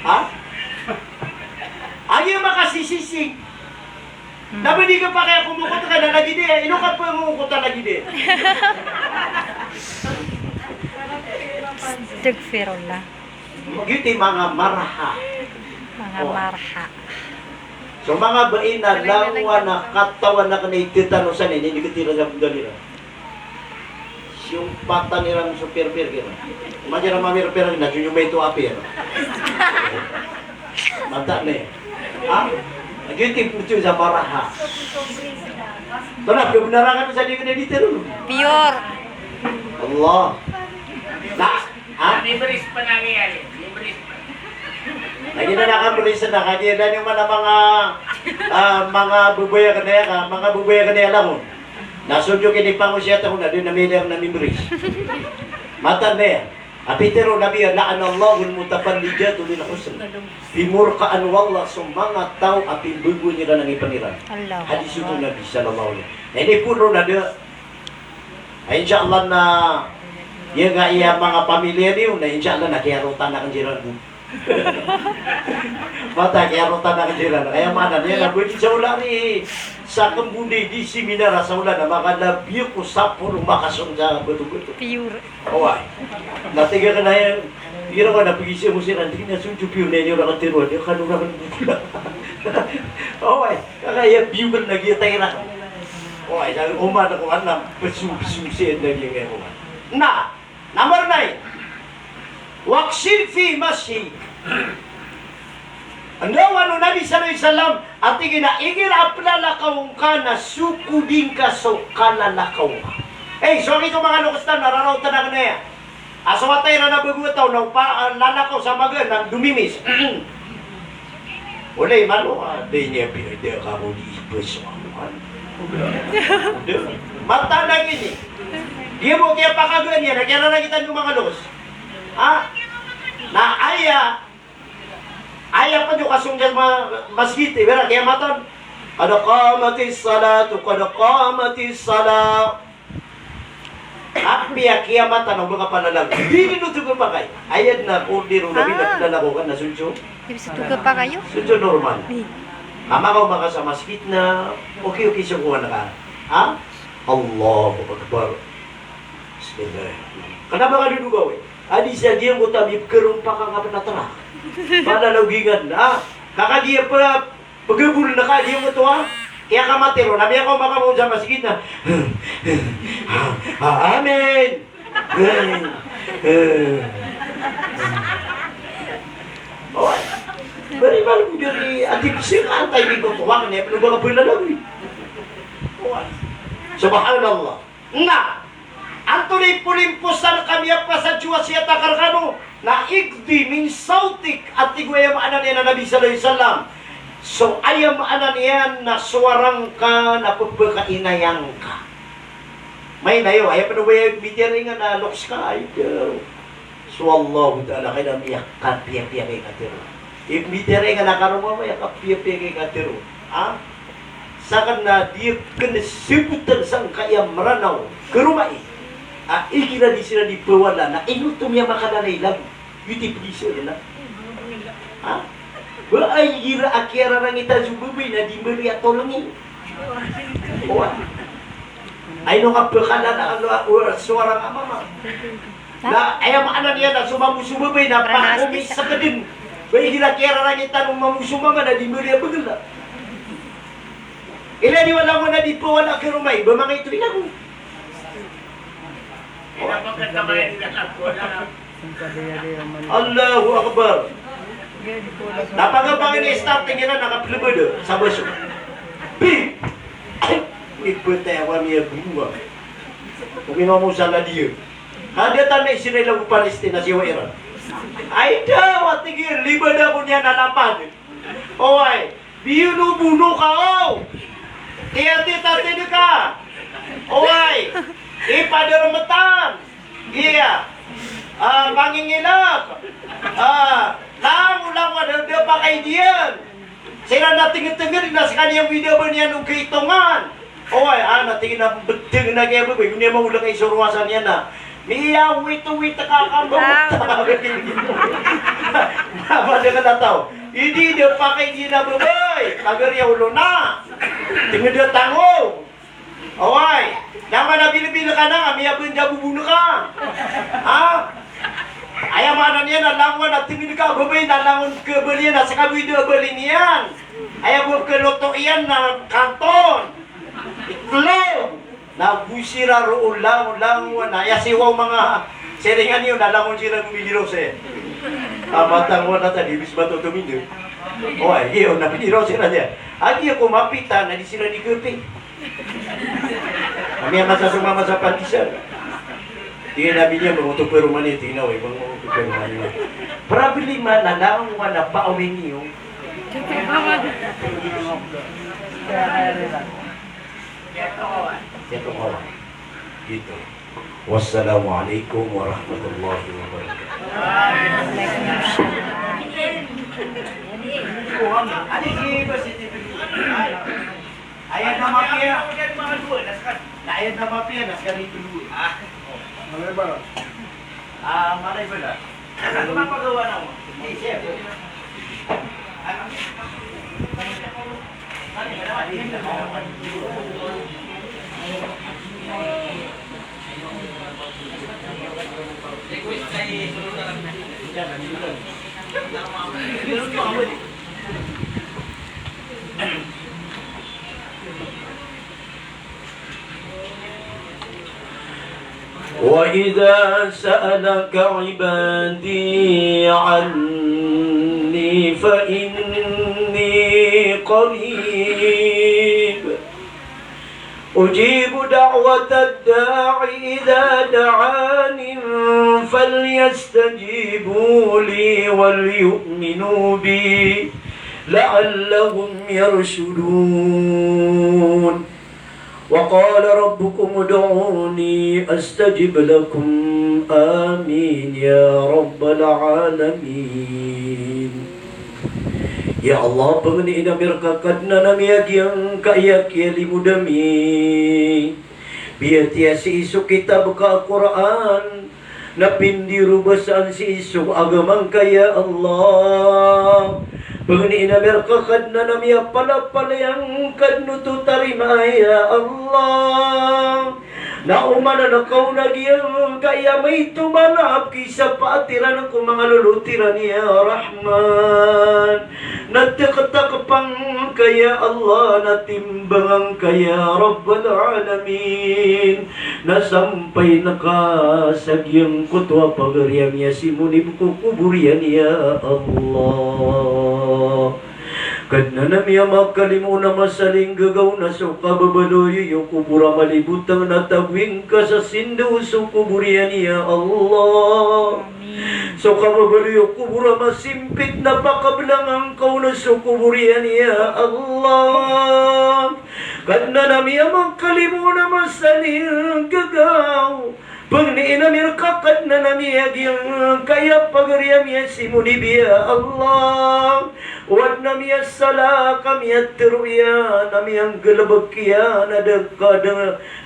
Ha? Ayaw makasisisig. Dapat di ka pa kaya kumukot ka na lagi di. Inukat pa yung kumukot na lagi di. Tagfirola. Giti mga maraha. Mga marha. So mga bain na langwa na katawan na kanay titanusan hindi katira sa dalira. Yung pata nilang super-per kira. Umanya na mamir-per na yung may ito apir. Mata na eh. Giti po sa maraha. Ito na, pinarangan mo sa di ka na dito. Pure. Allah. Libre pa nangyayari. Libre pa. Lagi na nakabulisa na kanya na yung mga bubaya kanaya mga bubaya kanaya lang mo. Nasudyo kinipang ko siya taon na doon na may na memories. Mata na yan. Apitero nabi na anallahu al-mutafallija tulin husn. Bimurkaan wallah sa mga tao apin bugo nila ng ipaniran. Allah. Hadis itu Nabi sallallahu alaihi wasallam. Ini pun ada insyaallah na ya nga iya mga pamilya niyo na insyaallah nakiharutan na kanjiran mo. Mata kiharutan na kanjiran. Kaya mana niya na buti sa ulari sa kembudi di seminar sa ulan na makalabiyo ko sapur makasong sa betul-betul. Pure. Awai. Natiga ka na yan. Kira ka na pag-isip mo siya, hindi na sunjupiyo na inyo nakatiruan, yung kanurakan mo pula. Okay, kakaya view ka nag-iatay na. Okay, dahil umana ko alam, pasusiyan na niya ngayon. Number 9. Waksin fi masjid. Andawa no Nabi sallallahu alaihi wasallam ati ginaigir aplalakaw ka na sukubing ka so kalalakaw. Sorry ko mga lukastan, nararaw tanang na yan. Asawatay na nabagutaw na lalakaw sa magan ng dumimis. Ulay malo, di niya pinagdaya ka mo di ipos mo. Mata na gini. Di mo kaya pakagan yan, nagyara na kita yung mga lukos. Na aya pa nyo kasong dyan masjid, vera kaya matan. Kada qamatis salatu, kada qamatis salat. Akbiya kiyamatan ang mga panalag. Hindi nutugo pa kayo. Ayad na kordero na pinaglalako ka na sunso. Ibig tuga pa kayo? Sunso normal. Mamakaw maka sa masjid na okay siya kuha na ka. Allahu Akbar. Bismillah. Kenapa ka didugaw eh? Adi siya diyan ko tabi kerumpa ka nga panatara. Panalagingan na. Kakagiya pa pagabul na ka diyan mo to Kaya ka matiro, nabi ako makamong sa masjid na Amen! Oh, bari malam dari adik sing antay di tuwang niya, pero baka pula lang Subhanallah. Antuloy pulimpusan kami pa sa Diyos siya takarkano na igdi min sautik at tigwayam anan niya na Nabi sallallahu alaihi wasallam. So ayam anan yan na suwarang ka na pagpakainayang ka. May nayo, ayaw pa na ba yung bitiyarin nga na loks ka, ayaw. So Allah, ta'ala kayo na miyak ka, piyak-piyak kay katiro. If bitiyarin nga na karuma, miyak ka, piyak-piyak kay katiro. Sakan na di kinasibutan sang kaya maranaw, karumai. Ikina di sila di pawala na inutom niya makalalay lang. Yuti piso nila. Ba ay gira akyara rang ita sububay na di meri atolongin. Ay no kapakala na suara nga mama. Na ayam anan niya na sumamusububay na pakumis sa kadin. Ba gira akyara rang ita nung mamusumama na di meri abagala. Ila di wala mo na di po wala kirumay. Ba mga ito inago. Allahu Akbar. Napangabangin ni starting nila nakapilibado sa baso. Bing! Iputewa niya bunga. Kuminaw mo sa ladiyo. Hadatan na isinilang Palestina siya Iran. Ay daw, atigir, libad ako niya nalapad. Oy, binubuno ka o! Tiyati-tati ka! Oy, ipadarmatan! Iya! Mangingilak! Ulang ada pa kay diyan. Sila natingin-tingin na sa kaniyang video ba niya nung kaitungan. Oy, natingin na beting na kaya ba, hindi mo ulang kay surwasan niya na. Miya, wait ka kamo. Mama na nataw. Hindi dia pa kay diyan na babay. Tagarya ulo na. Tingin dia tango. Oy, naman na binibila ka na, miya ba niya bubuno ka. Ayam anan niya nalangon at tingin ka babay nalangon kebeli na sa kabida beli niyan. Ayam buat keloto iyan na kanton. Itlo. Na busira ro ulang na ya siwaw mga seringan niyo nalangon sila gumiliro se. Amatang wala tadi bis bato tumindo. Oh, iyo na piniro sila niya. Agi ako mapita na di sila di kepi. Kami ang sumama sa pantisan. Dia nabi niya mengutuk perumahan itu, nawe bang mengutuk perumahan itu. Probably mana lang wala pa awin niyo. Gitu. Wassalamualaikum warahmatullahi wabarakatuh. Ayat nama pia. Ayat nama pia nak sekali dulu. Malay ba? Malay ba na? Ano mapagawa na mo? Hindi, chef. Request kay وإذا سألك عبادي عني فإني قريب أجيب دعوة الداع إذا دعاني فليستجيبوا لي وليؤمنوا بي لعلهم يرشدون وقال ربكم ادعوني أستجب لكم آمين يا رب العالمين. Ya Allah, pengeni ina mirkakat na namiag yang kaya kiali mudami. Biar tiasi isu kita buka Al-Quran. Napindi rubasan si isu agamang kaya Allah. Pengeni ina mirkakat na namiag pala yang kanutu tarima ya Allah. Na umana na kau na diyang kaya may tumanap kisa paatiran ko mga lulutiran ya Rahman. Natakapang kaya Allah, natimbangang kaya Rabbal Alamin. Nasampay na kasagyang kutwa pagariyang ya simunib kukuburian ya Allah. Kadna namiya makalimu na masaling gagaw na suka babaloy yung kubura malibutang natagwing ka sa sindu sukuburian ya Allah. Suka babaloy yung kubura masimpit na pakablangang kau na sukuburian ya Allah. Kadna namiya makalimu na masaling gagaw pagniin na mirkakat na namiyag yung kaya pagariyam ya simunib ya Allah. Wad namiya sala kami at teruya namiyang galabag kiya na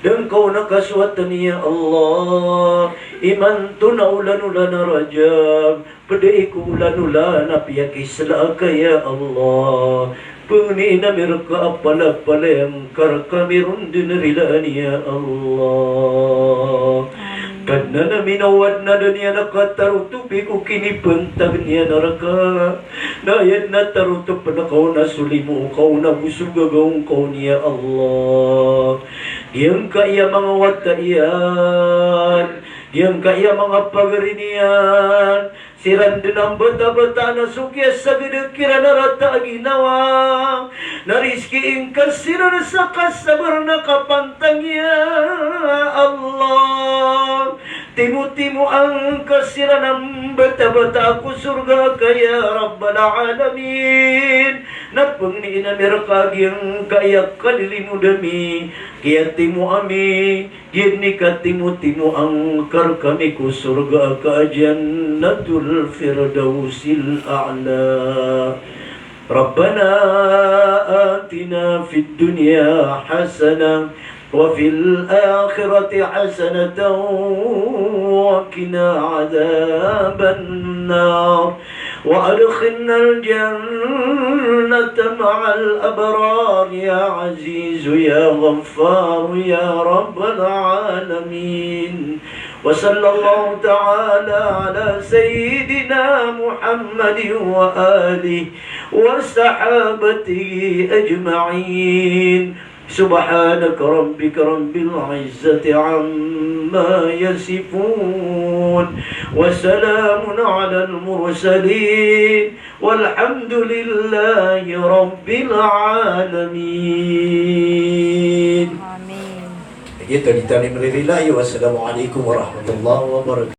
dengkau na kaswatan ya Allah. Iman tu na ulan-ulan na rajab padai ku ulan-ulan na piyakisla kaya Allah. Puni na mirka apala-pala yang karkamirun dinarilan ya Allah. Kadna na minawad na dunia nakatarutupi ko kinipentag niya naraka. Nayad na tarutup na kau na sulimu kau na busugagaw kau niya Allah. Diyang kaya mga watayan, diyang kaya mga pagarinian. Siran din ang bata-bata na sukya sa bidukira na rata ginawa. Nariski ingkas siran sa kasabar na kapantang ya Allah. Timu-timu ang kasiran ng bata-bata ko surga kaya Rabbal Alamin. Napangni na merkagyang kaya kalilimu dami. Kaya timu ami, gini ka timu-timu ang karkami ko surga ka jannatul firdausil a'la. Rabbana atina fid dunya hasanah وفي الآخرة حسنة وقنا عذاب النار وأدخلنا الجنة مع الأبرار يا عزيز يا غفار يا رب العالمين. وصلى الله تعالى على سيدنا محمد وآله وصحابته أجمعين. سبحانك ربك رب العزة عما يصفون وسلام على المرسلين والحمد لله رب العالمين. Amin. Itu ditani melirilahi. Wassalamualaikum warahmatullahi wabarakatuh.